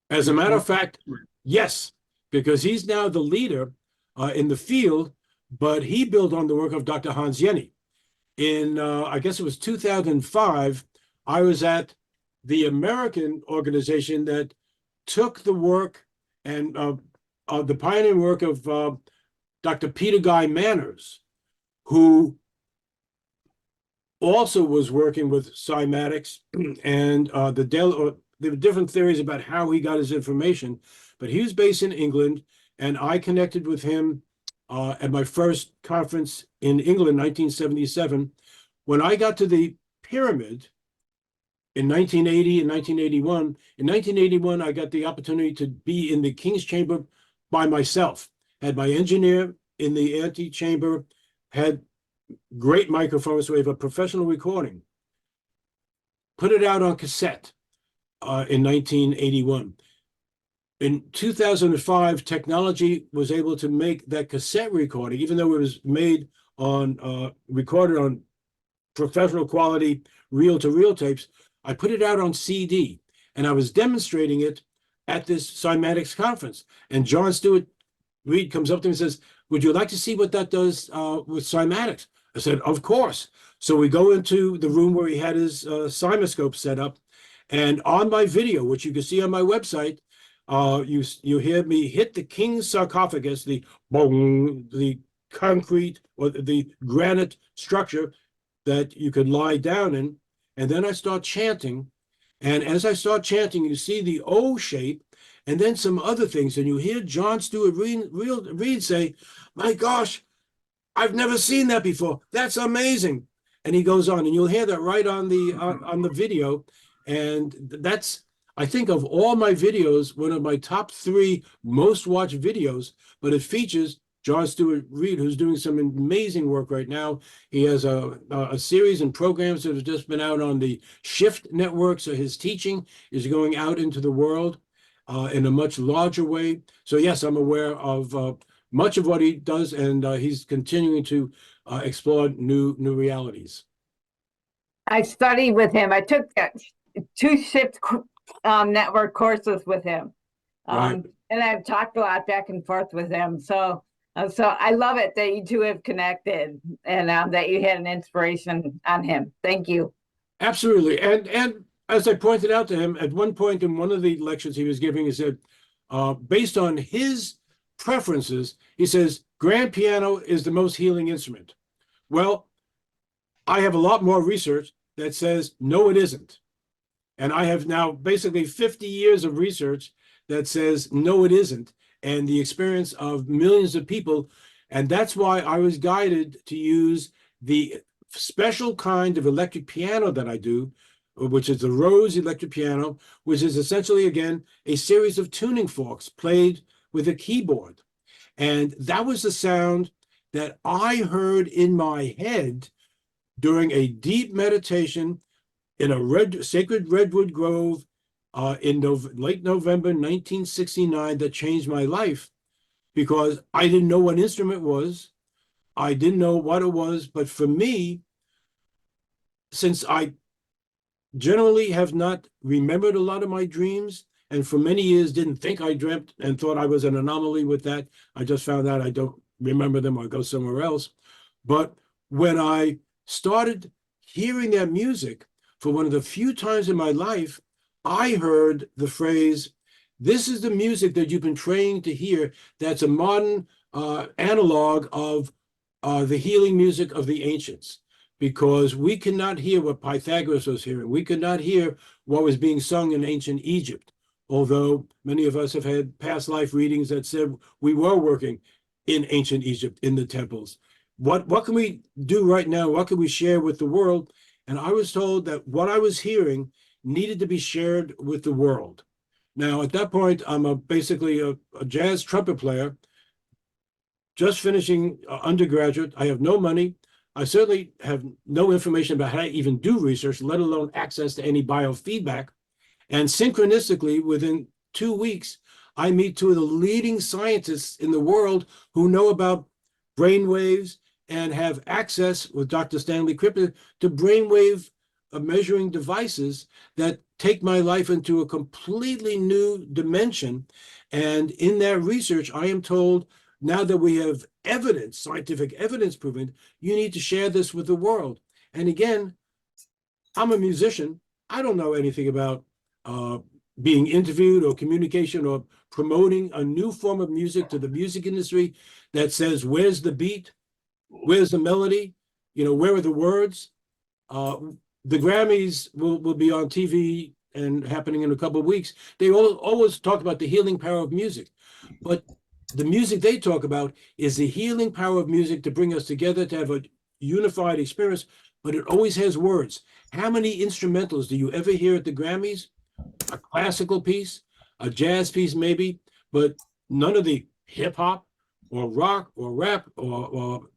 As a matter of fact, yes, because he's now the leader in the field, but he built on the work of Dr. Hans Jenny. In, I guess it was 2005, I was at the American organization that took the work and the pioneering work of Dr. Peter Guy Manners, who also was working with cymatics and there were different theories about how he got his information, but he was based in England, and I connected with him at my first conference in England, 1977. When I got to the pyramid in 1980 and 1981, in 1981, I got the opportunity to be in the King's Chamber by myself. Had my engineer in the antechamber, had great microphones, so we have a professional recording. Put it out on cassette in 1981. In 2005, technology was able to make that cassette recording, even though it was made on, recorded on professional quality reel-to-reel tapes. I put it out on CD, and I was demonstrating it at this cymatics conference. And John Stuart Reed comes up to me and says, "Would you like to see what that does with cymatics?" I said, "Of course." So we go into the room where he had his cymoscope set up, and on my video, which you can see on my website, you hear me hit the king's sarcophagus, the boom, the concrete or the granite structure that you could lie down in, and then I start chanting. And as I start chanting, you see the O shape, and then some other things, and you hear John Stuart Reed say, "My gosh, I've never seen that before. That's amazing." And he goes on, and you'll hear that right on the video. And that's, I think, of all my videos, one of my top 3 most watched videos, but it features John Stuart Reed, who's doing some amazing work right now. He has a series and programs that have just been out on the Shift network, so his teaching is going out into the world in a much larger way. So yes, I'm aware of much of what he does, and he's continuing to explore new realities. I studied with him. I took 2 Shift network courses with him. Right. And I've talked a lot back and forth with him. So I love it that you 2 have connected, and that you had an inspiration on him. Thank you. Absolutely. And as I pointed out to him at one point in one of the lectures he was giving, he said, based on his preferences, he says, grand piano is the most healing instrument. Well, I have a lot more research that says, no, it isn't. And I have now basically 50 years of research that says, no, it isn't. And the experience of millions of people. And that's why I was guided to use the special kind of electric piano that I do, which is the Rose electric piano, which is essentially, again, a series of tuning forks played with a keyboard. And that was the sound that I heard in my head during a deep meditation in a sacred redwood grove in late November 1969 that changed my life, because I didn't know what instrument was. I didn't know what it was. But for me, since I generally have not remembered a lot of my dreams, and for many years didn't think I dreamt and thought I was an anomaly with that. I just found out I don't remember them or go somewhere else. But when I started hearing that music for one of the few times in my life, I heard the phrase, "This is the music that you've been trained to hear. That's a modern analog of the healing music of the ancients." Because we cannot hear what Pythagoras was hearing. We could not hear what was being sung in ancient Egypt, although many of us have had past life readings that said we were working in ancient Egypt in the temples. What can we do right now? What can we share with the world? And I was told that what I was hearing needed to be shared with the world. Now, at that point, I'm basically a jazz trumpet player, just finishing undergraduate. I have no money. I certainly have no information about how to even do research, let alone access to any biofeedback. And synchronistically, within 2 weeks, I meet two of the leading scientists in the world who know about brainwaves and have access with Dr. Stanley Krippen to brainwave measuring devices that take my life into a completely new dimension. And in that research, I am told, now that we have evidence, scientific evidence proving, you need to share this with the world. And again, I'm a musician. I don't know anything about being interviewed or communication or promoting a new form of music to the music industry that says, where's the beat? Where's the melody? Where are the words? The Grammys will be on TV and happening in a couple of weeks. They always talk about the healing power of music, but the music they talk about is the healing power of music to bring us together, to have a unified experience, but it always has words. How many instrumentals do you ever hear at the Grammys? A classical piece, a jazz piece maybe, but none of the hip hop or rock or rap or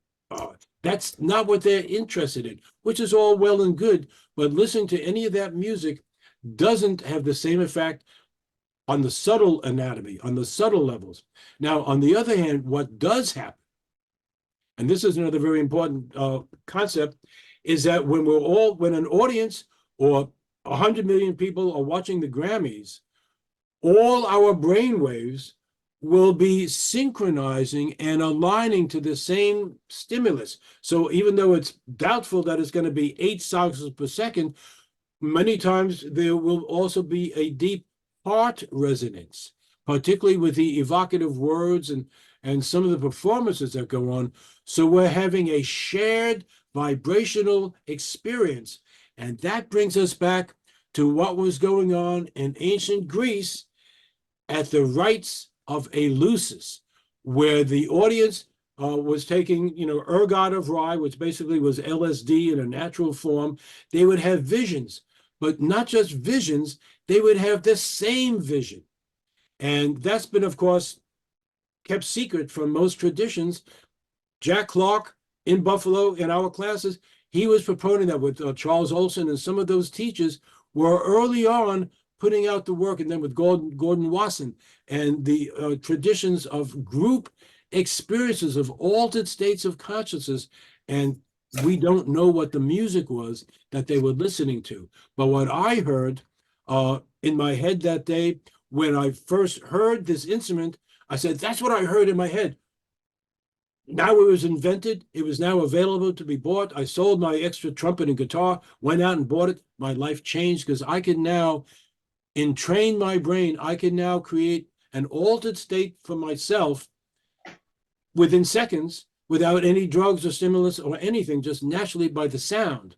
that's not what they're interested in, which is all well and good, but listening to any of that music doesn't have the same effect on the subtle anatomy, on the subtle levels. Now, on the other hand, what does happen, and this is another very important concept, is that when an audience or 100 million people are watching the Grammys, all our brain waves will be synchronizing and aligning to the same stimulus. So even though it's doubtful that it's going to be 8 cycles per second, many times there will also be a deep heart resonance, particularly with the evocative words and some of the performances that go on. So we're having a shared vibrational experience. And that brings us back to what was going on in ancient Greece at the rites of Eleusis, where the audience was taking, ergot of rye, which basically was LSD in a natural form. They would have visions, but not just visions, they would have the same vision. And that's been, of course, kept secret from most traditions. Jack Clark in Buffalo, in our classes, he was proponing that with Charles Olson, and some of those teachers were early on putting out the work, and then with Gordon Wasson and the traditions of group experiences of altered states of consciousness. And we don't know what the music was that they were listening to. But what I heard in my head that day, when I first heard this instrument, I said, that's what I heard in my head. Now it was invented. It was now available to be bought. I sold my extra trumpet and guitar, went out and bought it. My life changed because I can now entrain my brain. I can now create an altered state for myself within seconds without any drugs or stimulus or anything, just naturally by the sound.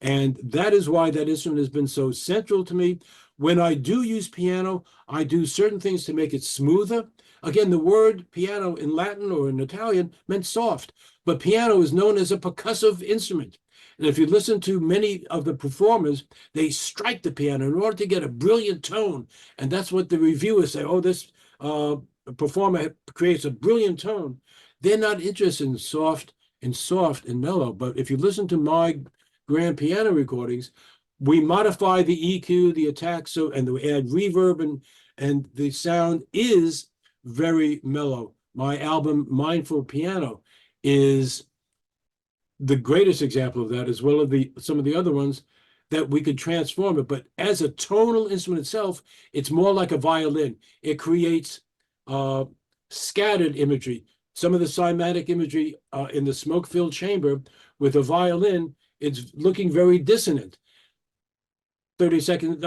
And that is why that instrument has been so central to me. When I do use piano, I do certain things to make it smoother. Again, the word piano in Latin or in Italian meant soft, but piano is known as a percussive instrument. And if you listen to many of the performers, they strike the piano in order to get a brilliant tone. And that's what the reviewers say, oh, this performer creates a brilliant tone. They're not interested in soft and mellow. But if you listen to my grand piano recordings, we modify the EQ, the attack, and we add reverb, and the sound is very mellow. My album, Mindful Piano, is the greatest example of that, as well as some of the other ones. that we could transform it. But as a tonal instrument itself, it's more like a violin. It creates scattered imagery. Some of the cymatic imagery in the smoke-filled chamber with a violin, it's looking very dissonant. 30-second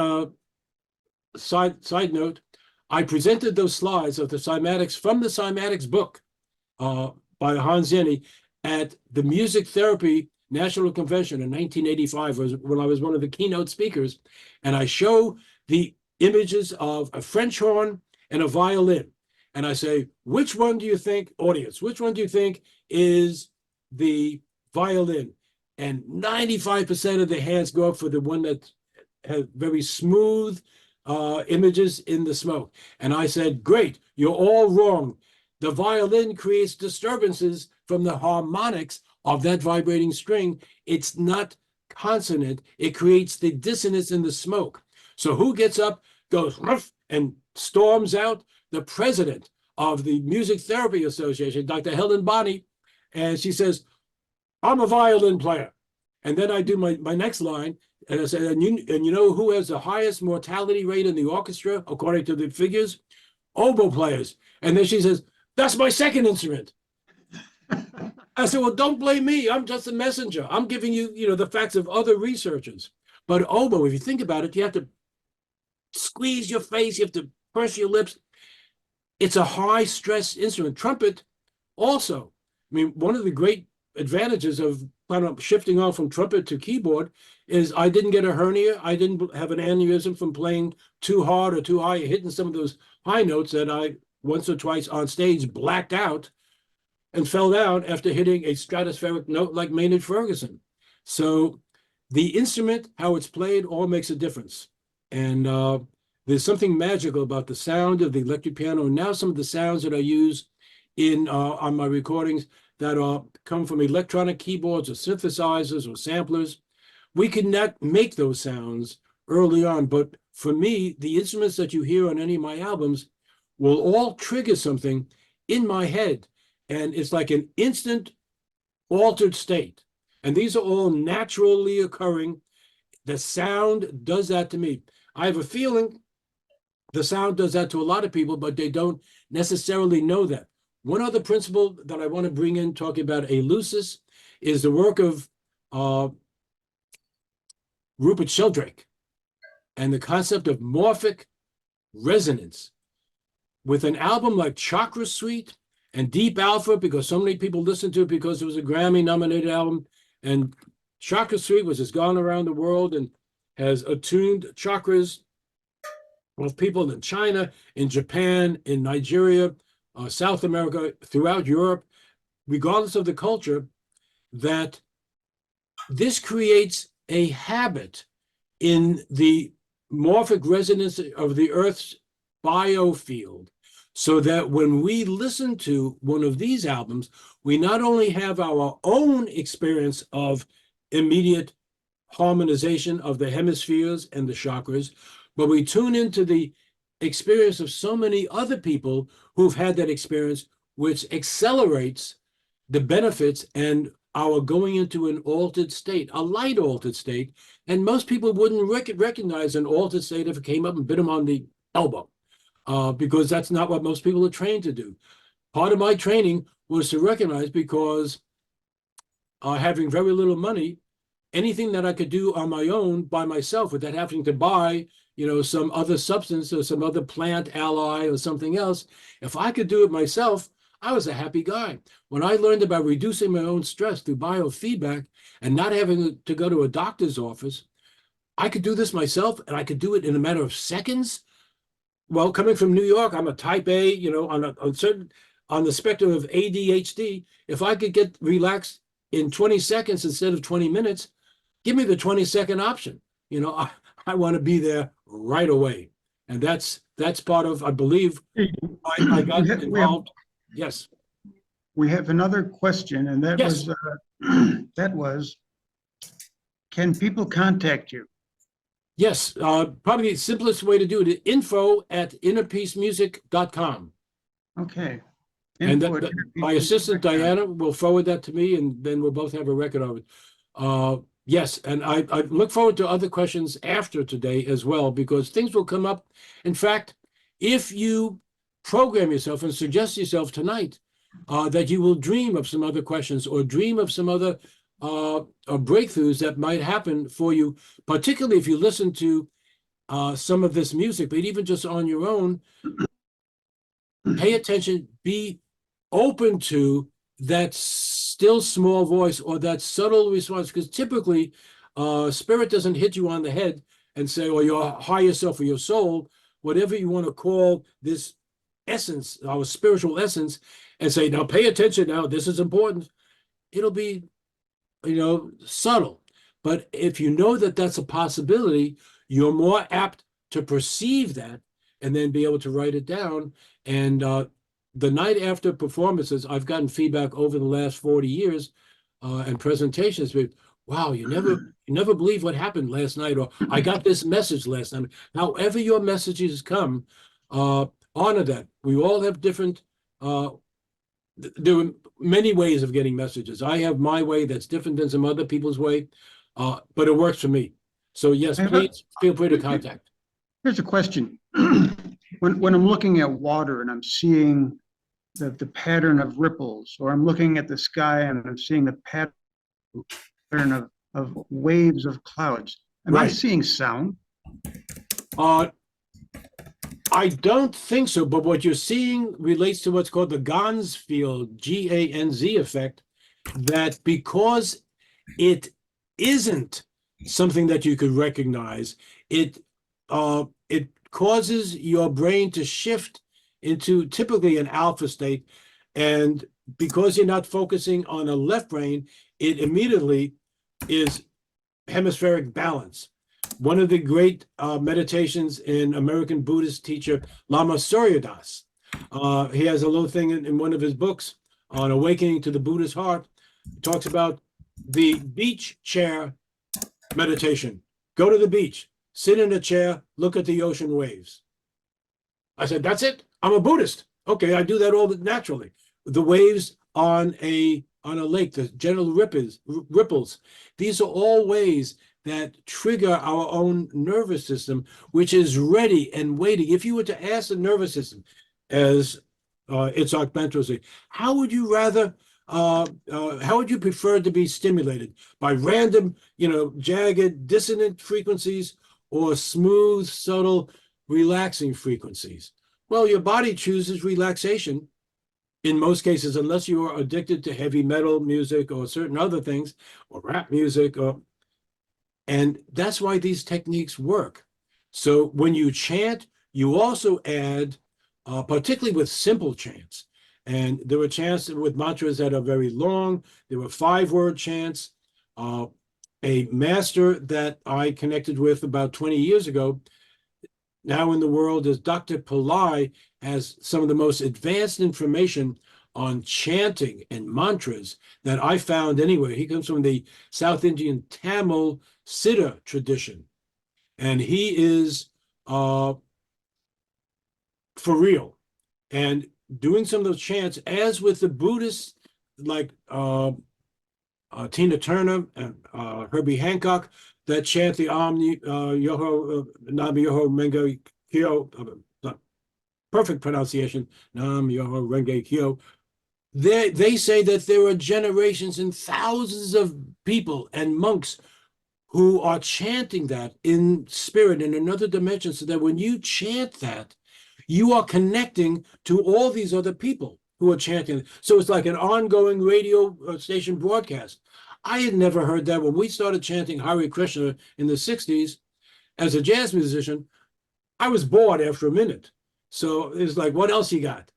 side note, I presented those slides of the cymatics from the cymatics book by Hans Jenny at the Music Therapy National Convention in 1985, when I was one of the keynote speakers, and I show the images of a French horn and a violin. And I say, which one do you think, audience, which one do you think is the violin? And 95% of the hands go up for the one that has very smooth images in the smoke. And I said, great, you're all wrong. The violin creates disturbances from the harmonics of that vibrating string. It's not consonant. It creates the dissonance in the smoke. So who gets up, goes, ruff, and storms out? The president of the Music Therapy Association, Dr. Helen Bonney, and she says, I'm a violin player. And then I do my next line, and I said, and you know who has the highest mortality rate in the orchestra, according to the figures? Oboe players. And then she says, that's my second instrument. I said, well, don't blame me. I'm just a messenger. I'm giving you, the facts of other researchers. But oboe, if you think about it, you have to squeeze your face, you have to purse your lips. It's a high stress instrument. Trumpet also. I mean, one of the great advantages of kind of shifting off from trumpet to keyboard is I didn't get a hernia. I didn't have an aneurysm from playing too hard or too high, hitting some of those high notes that I once or twice on stage blacked out and fell down after hitting a stratospheric note like Maynard Ferguson. So the instrument, how it's played, all makes a difference. And there's something magical about the sound of the electric piano. And now some of the sounds that I use in on my recordings that come from electronic keyboards or synthesizers or samplers, we could not make those sounds early on. But for me, the instruments that you hear on any of my albums will all trigger something in my head. And it's like an instant altered state. And these are all naturally occurring. The sound does that to me. I have a feeling the sound does that to a lot of people, but they don't necessarily know that. One other principle that I want to bring in, talking about eleusis, is the work of Rupert Sheldrake and the concept of morphic resonance. With an album like Chakra Suite and Deep Alpha, because so many people listened to it because it was a Grammy-nominated album, and Chakra Suite, which has gone around the world and has attuned chakras of people in China, in Japan, in Nigeria, South America, throughout Europe, regardless of the culture, that this creates a habit in the morphic resonance of the Earth's biofield, so that when we listen to one of these albums, we not only have our own experience of immediate harmonization of the hemispheres and the chakras, but we tune into the experience of so many other people who've had that experience, which accelerates the benefits and our going into an altered state, a light altered state. And most people wouldn't recognize an altered state if it came up and bit them on the elbow, because that's not what most people are trained to do. Part of my training was to recognize, because having very little money, anything that I could do on my own by myself without having to buy, some other substance or some other plant ally or something else, if I could do it myself, I was a happy guy. When I learned about reducing my own stress through biofeedback and not having to go to a doctor's office, I could do this myself, and I could do it in a matter of seconds. Well, coming from New York, I'm a type A, on the spectrum of ADHD. If I could get relaxed in 20 seconds instead of 20 minutes, give me the 20-second option. I want to be there right away. And that's part of, I believe, I got involved. Yes. We have another question, and that Yes. was, can people contact you? Yes, probably the simplest way to do it is info@innerpeacemusic.com. Okay. And Info at my assistant, innerpeacemusic.com. Diana, will forward that to me, and then we'll both have a record of it. Yes, and I look forward to other questions after today as well, because things will come up. In fact, if you program yourself and suggest yourself tonight that you will dream of some other questions or dream of some other breakthroughs that might happen for you, particularly if you listen to some of this music, but even just on your own, pay attention, be open to that still small voice or that subtle response, because typically spirit doesn't hit you on the head and say, or your higher self or your soul, whatever you want to call this essence, our spiritual essence, and say, now pay attention now, this is important. It'll be, subtle. But if you know that that's a possibility, you're more apt to perceive that and then be able to write it down. And the night after performances, I've gotten feedback over the last 40 years and presentations with, wow, you never believe what happened last night, or I got this message last night. However your messages come, honor that. We all have different, there are many ways of getting messages. I have my way that's different than some other people's way, but it works for me. So yes, please feel free to contact. Here's a question. When I'm looking at water and I'm seeing the pattern of ripples, or I'm looking at the sky and I'm seeing the pattern of waves of clouds, am I Right. seeing sound? I don't think so, but what you're seeing relates to what's called the Ganz field, G-A-N-Z effect, that because it isn't something that you could recognize, it causes your brain to shift into typically an alpha state, and because you're not focusing on a left brain, it immediately is hemispheric balance. One of the great meditations in American Buddhist teacher Lama Suryadas, he has a little thing in one of his books on awakening to the Buddha's heart. He talks about the beach chair meditation. Go to the beach, sit in a chair, look at the ocean waves. I said, that's it? I'm a Buddhist. Okay, I do that all naturally. The waves on a lake, the gentle ripples. These are all ways that trigger our own nervous system, which is ready and waiting. If you were to ask the nervous system, as Itzhak Bento would say, how would you prefer to be stimulated? By random, jagged, dissonant frequencies, or smooth, subtle, relaxing frequencies? Well, your body chooses relaxation in most cases, unless you are addicted to heavy metal music or certain other things, or rap music, and that's why these techniques work. So when you chant, you also add, particularly with simple chants, and there were chants with mantras that are very long. There were 5-word chants. A master that I connected with about 20 years ago, now in the world, is Dr. Pillai, has some of the most advanced information on chanting and mantras that I found anywhere. He comes from the South Indian Tamil Siddha tradition, and he is for real. And doing some of those chants, as with the Buddhists, like Tina Turner and Herbie Hancock, that chant the Nam Yoho Renge Kyo, perfect pronunciation, Nam Yoho Renge Kyo. They say that there are generations and thousands of people and monks who are chanting that in spirit in another dimension, so that when you chant that, you are connecting to all these other people who are chanting. So it's like an ongoing radio station broadcast. I had never heard that. When we started chanting Hare Krishna in the 60s, as a jazz musician, I was bored after a minute. So it's like, what else you got?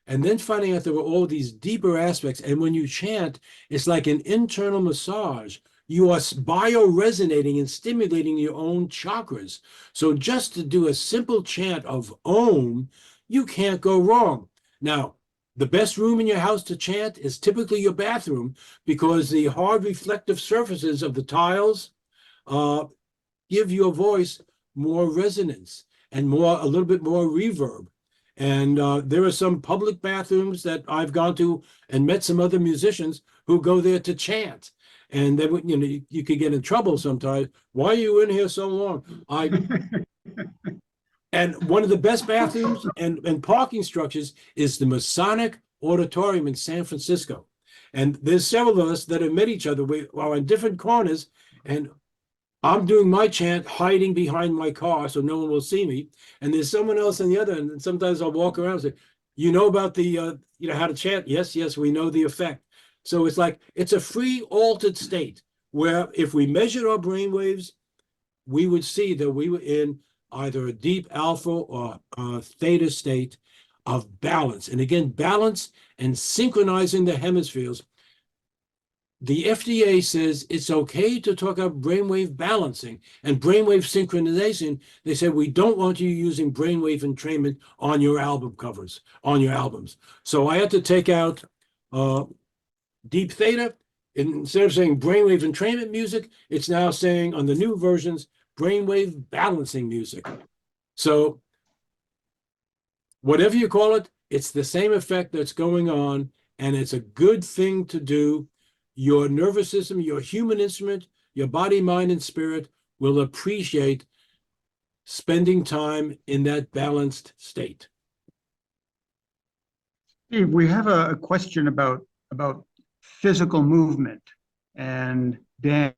And then finding out there were all these deeper aspects. And when you chant, it's like an internal massage. You are bio-resonating and stimulating your own chakras. So just to do a simple chant of Om, you can't go wrong. Now, the best room in your house to chant is typically your bathroom, because the hard reflective surfaces of the tiles give your voice more resonance and a little bit more reverb. And there are some public bathrooms that I've gone to and met some other musicians who go there to chant. And then, you know, you could get in trouble sometimes. Why are you in here so long? And one of the best bathrooms and parking structures is the Masonic Auditorium in San Francisco. And there's several of us that have met each other. We are in different corners, and I'm doing my chant hiding behind my car so no one will see me. And there's someone else on the other end. And sometimes I'll walk around and say, you know about the, you know, how to chant? Yes, yes, we know the effect. So it's like, it's a free altered state where if we measured our brain waves, we would see that we were in either a deep alpha or a theta state of balance. And again, balance and synchronizing the hemispheres. The FDA says it's okay to talk about brainwave balancing and brainwave synchronization. They said, we don't want you using brainwave entrainment on your album covers, on your albums. So I had to take out deep theta. Instead of saying brainwave entrainment music, it's now saying on the new versions, brainwave balancing music. So whatever you call it, it's the same effect that's going on, and it's a good thing to do. Your nervous system, your human instrument, your body, mind, and spirit will appreciate spending time in that balanced state. Steve, we have a question about physical movement and dance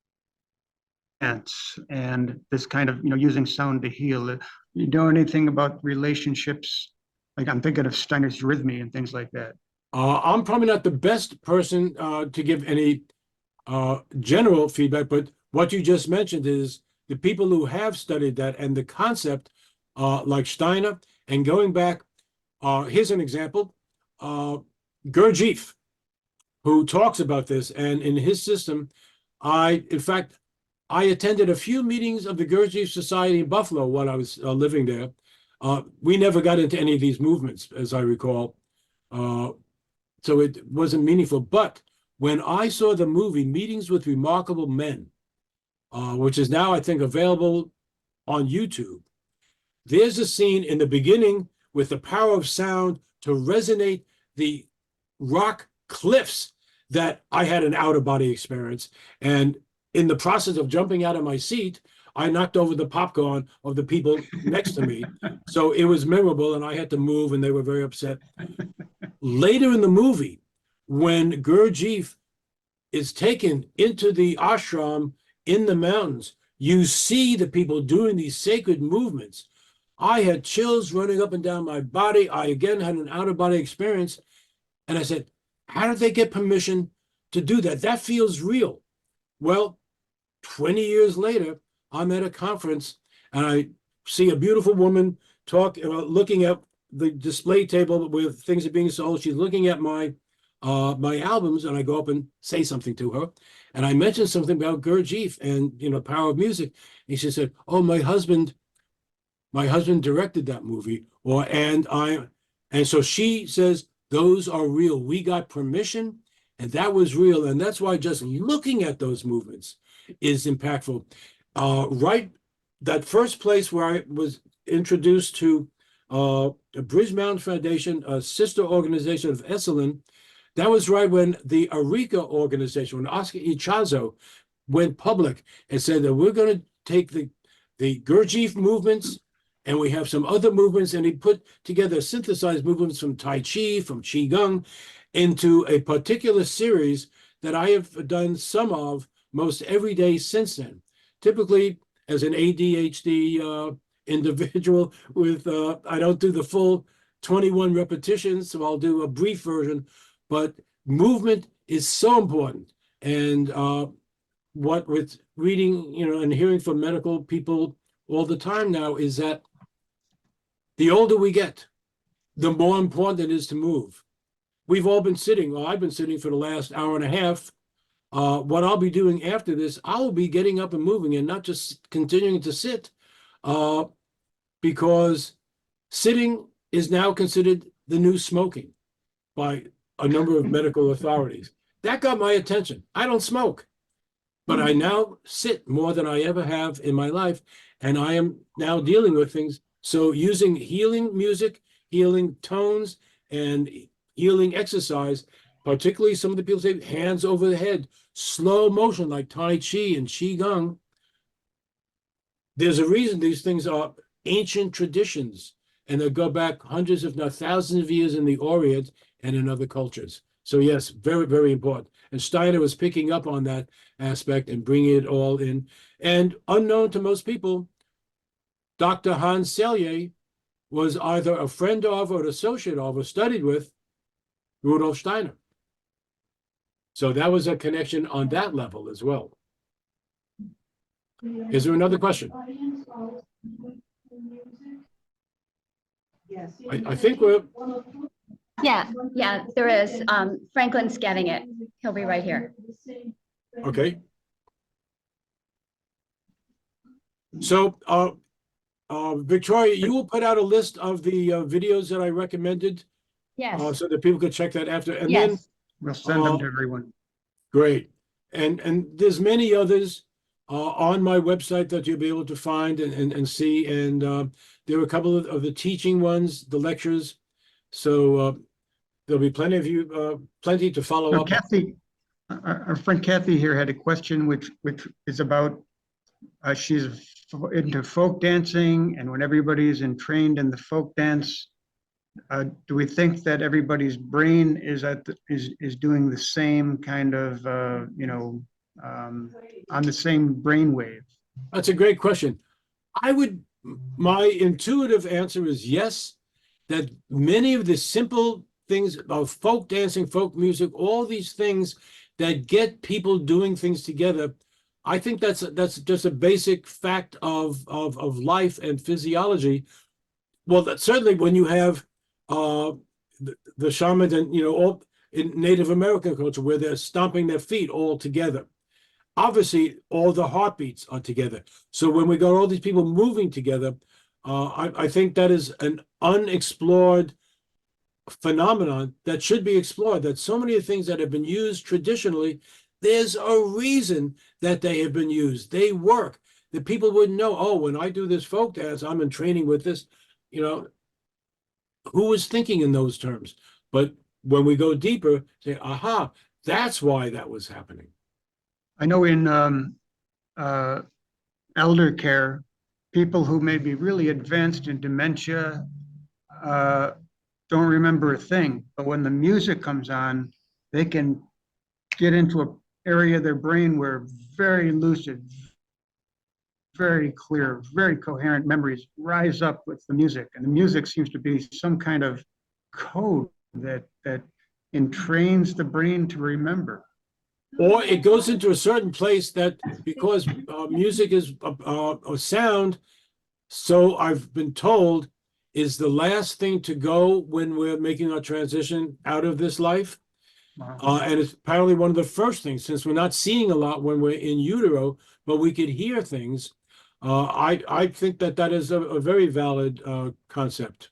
and this kind of, you know, using sound to heal. You know anything about relationships? Like I'm thinking of Steiner's rhythmy and things like that. I'm probably not the best person to give any general feedback, but what you just mentioned is the people who have studied that and the concept, like Steiner, and going back, here's an example, Gurdjieff, who talks about this, and in his system, in fact, I attended a few meetings of the Gurdjieff Society in Buffalo while I was living there. We never got into any of these movements, as I recall. So it wasn't meaningful. But when I saw the movie Meetings with Remarkable Men, which is now, I think, available on YouTube, there's a scene in the beginning with the power of sound to resonate the rock cliffs that I had an out-of-body experience. And in the process of jumping out of my seat, I knocked over the popcorn of the people next to me. So it was memorable, and I had to move, and they were very upset. Later in the movie, when Gurdjieff is taken into the ashram in the mountains, you see the people doing these sacred movements. I had chills running up and down my body. I again had an out-of-body experience. And I said, how did they get permission to do that? That feels real. Well, 20 years later, I'm at a conference and I see a beautiful woman looking at the display table where things are being sold. She's looking at my albums, and I go up and say something to her. And I mentioned something about Gurdjieff and, you know, Power of Music. And she said, oh, my husband directed that movie. And so she says, those are real. We got permission, and that was real. And that's why just looking at those movements is impactful. Right, that first place where I was introduced to the Bridge Mountain Foundation, a sister organization of Esalen, that was right when the Arica organization, when Oscar Ichazo went public and said that we're going to take the Gurdjieff movements, and we have some other movements, and he put together synthesized movements from Tai Chi, from Qigong, into a particular series that I have done some of most every day since then. Typically, as an ADHD individual with, I don't do the full 21 repetitions, so I'll do a brief version, but movement is so important. And what with reading, you know, and hearing from medical people all the time now is that the older we get, the more important it is to move. We've all been sitting, well, I've been sitting for the last hour and a half. What I'll be doing after this, I will be getting up and moving and not just continuing to sit, because sitting is now considered the new smoking by a number of medical authorities. That got my attention. I don't smoke, but I now sit more than I ever have in my life, and I am now dealing with things. So using healing music, healing tones, and healing exercise, particularly some of the people say hands over the head, slow motion like Tai Chi and Qigong. There's a reason these things are ancient traditions, and they go back hundreds, if not thousands of years in the Orient and in other cultures. So yes, very, very important. And Steiner was picking up on that aspect and bringing it all in. And unknown to most people, Dr. Hans Selye was either a friend of or an associate of or studied with Rudolf Steiner. So that was a connection on that level as well. Is there another question? I think we're... Yeah, there is. Franklin's getting it. He'll be right here. Okay. So, Victoria, you will put out a list of the videos that I recommended Yes, so that people could check that after. And then, yes. We'll send them to everyone. great. And there's many others on my website that you'll be able to find and see. And there are a couple of the teaching ones, the lectures. So there'll be plenty of you, plenty to follow Now, up. Kathy, our friend Kathy here had a question which is about, she's into folk dancing, and when everybody's trained in the folk dance, do we think that everybody's brain is doing the same kind of, on the same brain wave? That's a great question. My intuitive answer is yes, that many of the simple things about folk dancing, folk music, all these things that get people doing things together, I think that's just a basic fact of life and physiology. Well, that certainly when you have the shaman and all in Native American culture where they're stomping their feet all together. Obviously, all the heartbeats are together. So when we got all these people moving together, I think that is an unexplored phenomenon that should be explored, that so many of the things that have been used traditionally, there's a reason that they have been used. They work. The people wouldn't know, oh, when I do this folk dance, I'm in training with this, who was thinking in those terms? But when we go deeper, say, aha, that's why that was happening. I know in elder care, people who may be really advanced in dementia don't remember a thing, but when the music comes on, they can get into an area of their brain where very lucid, very clear, very coherent memories rise up with the music. And the music seems to be some kind of code that entrains the brain to remember. Or it goes into a certain place that because music is a sound, so I've been told, is the last thing to go when we're making our transition out of this life. Wow. And it's apparently one of the first things, since we're not seeing a lot when we're in utero, but we could hear things. I think that is a very valid concept.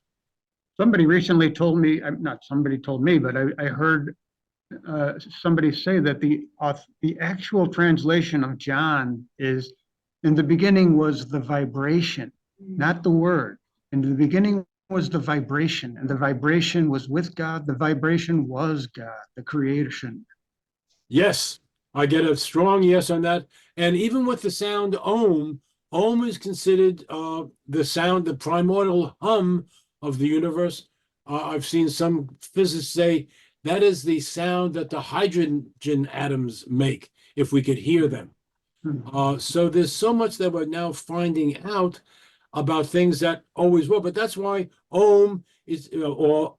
Somebody recently told me, not somebody told me, but I heard somebody say that the actual translation of John is, in the beginning was the vibration, not the word. In the beginning was the vibration, and the vibration was with God. The vibration was God, the creation. Yes, I get a strong yes on that. And even with the sound Om is considered the sound, the primordial hum of the universe. I've seen some physicists say that is the sound that the hydrogen atoms make if we could hear them. So there's so much that we're now finding out about things that always were. But that's why Om is, or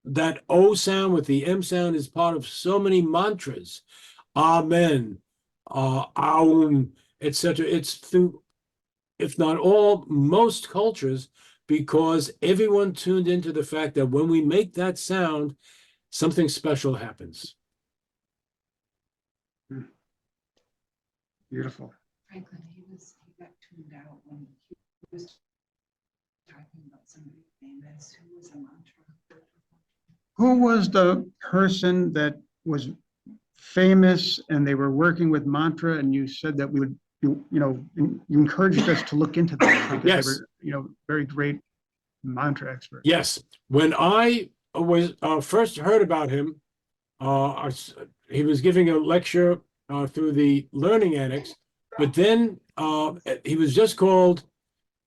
that O sound with the M sound is part of so many mantras. Amen, Aum, etc. It's through, if not all, most cultures, because everyone tuned into the fact that when we make that sound, something special happens. Beautiful. Franklin, he got tuned out when he was talking about somebody famous who was a mantra. Who was the person that was famous and they were working with mantra, and you said that we would, you encouraged us to look into them because Yes. they were, very great mantra experts. Yes. When I was first heard about him, he was giving a lecture through the Learning Annex, but then he was just called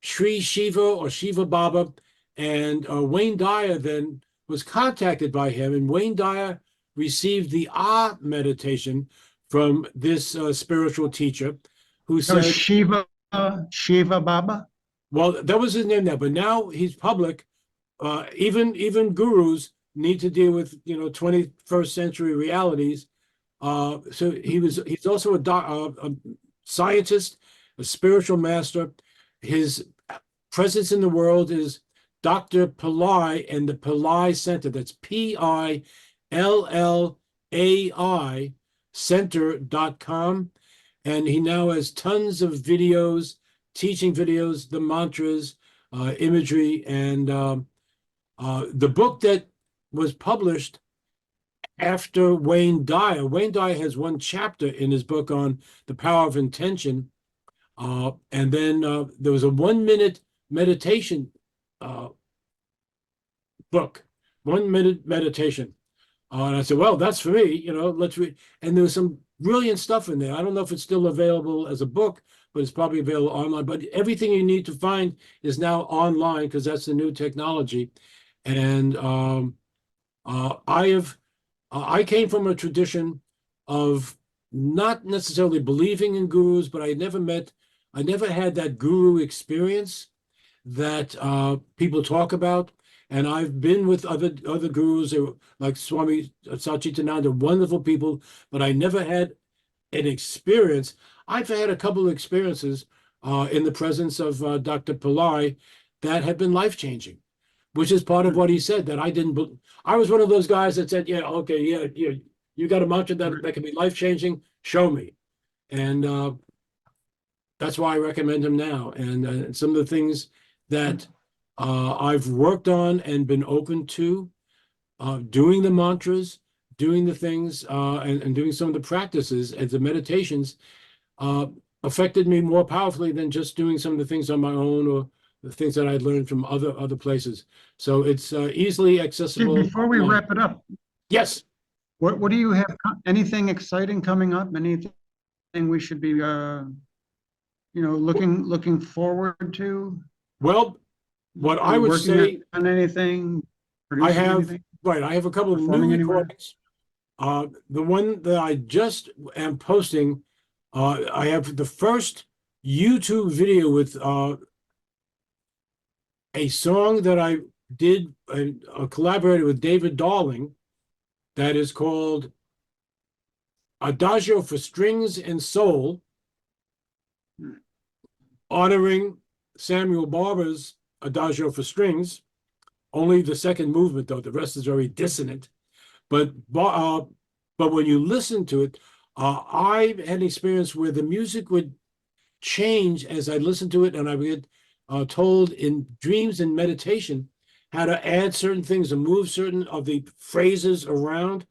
Sri Shiva or Shiva Baba, and Wayne Dyer then was contacted by him, and Wayne Dyer received the Ah meditation from this spiritual teacher who So said, Shiva Baba? well, that was his name now, but now he's public. Even gurus need to deal with 21st century realities. So he's also a scientist, a spiritual master. His presence in the world is Dr. Pillai and the Pillai Center. That's Pillai Center.com. And he now has tons of videos, teaching videos, the mantras, imagery, and the book that was published after Wayne Dyer. Wayne Dyer has one chapter in his book on the power of intention. And then there was a 1-minute meditation book, 1-minute meditation. And I said, well, that's for me, let's read. And there was some brilliant stuff in there. I don't know if it's still available as a book, but it's probably available online. But everything you need to find is now online because that's the new technology. And I came from a tradition of not necessarily believing in gurus, but I never had that guru experience that people talk about. And I've been with other gurus like Swami Satchitananda, wonderful people, but I never had an experience. I've had a couple of experiences in the presence of Dr. Pillai that have been life-changing, which is part of what he said, that I was one of those guys that said, yeah, okay, yeah, you got a mantra that can be life-changing, show me. And that's why I recommend him now. And some of the things that I've worked on and been open to, doing the mantras, doing the things, and doing some of the practices and the meditations affected me more powerfully than just doing some of the things on my own or the things that I'd learned from other places. So it's easily accessible. Steve, before we online. wrap it up, Yes. what do you have, anything exciting coming up? Anything we should be, looking forward to? Well, what Are I you would working say, on anything? I Producing have, anything? right, I have a couple of new Performing anywhere? recordings. The one that I just am posting, I have the first YouTube video with a song that I did collaborated with David Darling that is called Adagio for Strings and Soul, honoring Samuel Barber's Adagio for Strings. Only the second movement, though, the rest is very dissonant. But when you listen to it, I had an experience where the music would change as I listened to it, and I would get told in dreams and meditation how to add certain things and move certain of the phrases around.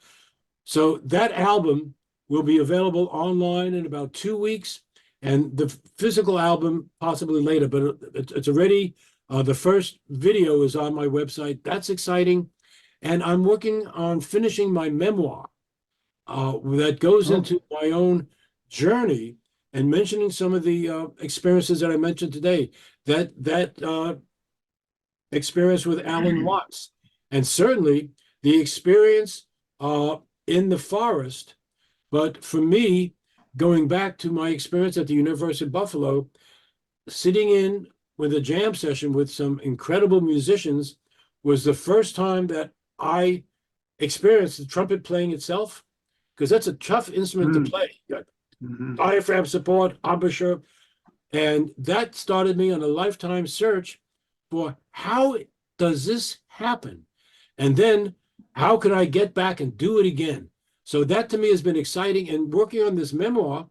So that album will be available online in about 2 weeks, and the physical album possibly later, but it's already, the first video is on my website. That's exciting. And I'm working on finishing my memoir that goes into my own journey and mentioning some of the experiences that I mentioned today. That experience with Alan Watts, and certainly the experience in the forest. But for me, going back to my experience at the University of Buffalo, sitting in with a jam session with some incredible musicians was the first time that I experienced the trumpet playing itself, because that's a tough instrument to play. You got diaphragm support, embouchure, and that started me on a lifetime search for how does this happen? And then how could I get back and do it again? So that to me has been exciting. And working on this memoir,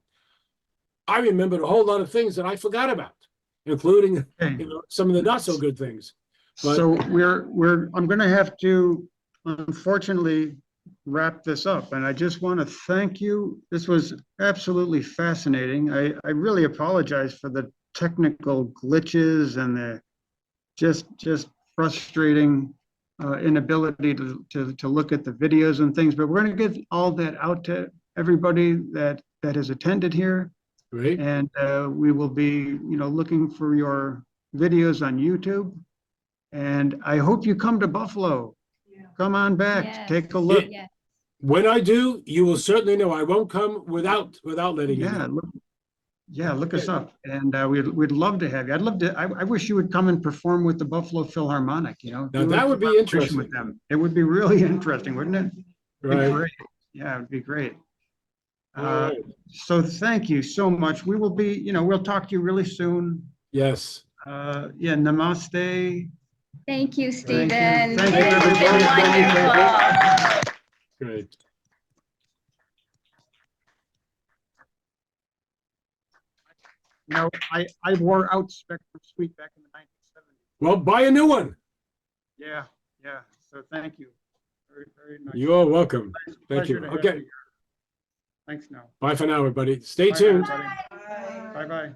I remembered a whole lot of things that I forgot about, including some of the not so good things. But, so I'm going to have to, unfortunately, wrap this up. And I just want to thank you. This was absolutely fascinating. I really apologize for the technical glitches and the just frustrating inability to look at the videos and things, but we're going to get all that out to everybody that that has attended here. Great. And we will be, looking for your videos on YouTube. And I hope you come to Buffalo. Yeah. Come on back, Yes. take a look. Yes. When I do, you will certainly know. I won't come without letting you Yeah, know. look us up, and we'd love to have you. I'd love to. I wish you would come and perform with the Buffalo Philharmonic. Now do that a would be collaboration interesting. with them. It would be really interesting, wouldn't it? Be Right. great. Yeah, it'd be great. All right. So thank you so much. We will be, we'll talk to you really soon. Yes. Yeah, namaste. Thank you, you. Stephen. Thank you, This has been everybody. wonderful. Great. I wore out Spectrum Suite back in the 1970s. Well, buy a new one. Yeah. So thank you. Very, very nice. You're welcome. Thank Pleasure you. to have Okay. here. Thanks now. Bye for now, everybody. Stay Bye, tuned. everybody. Bye. Bye-bye.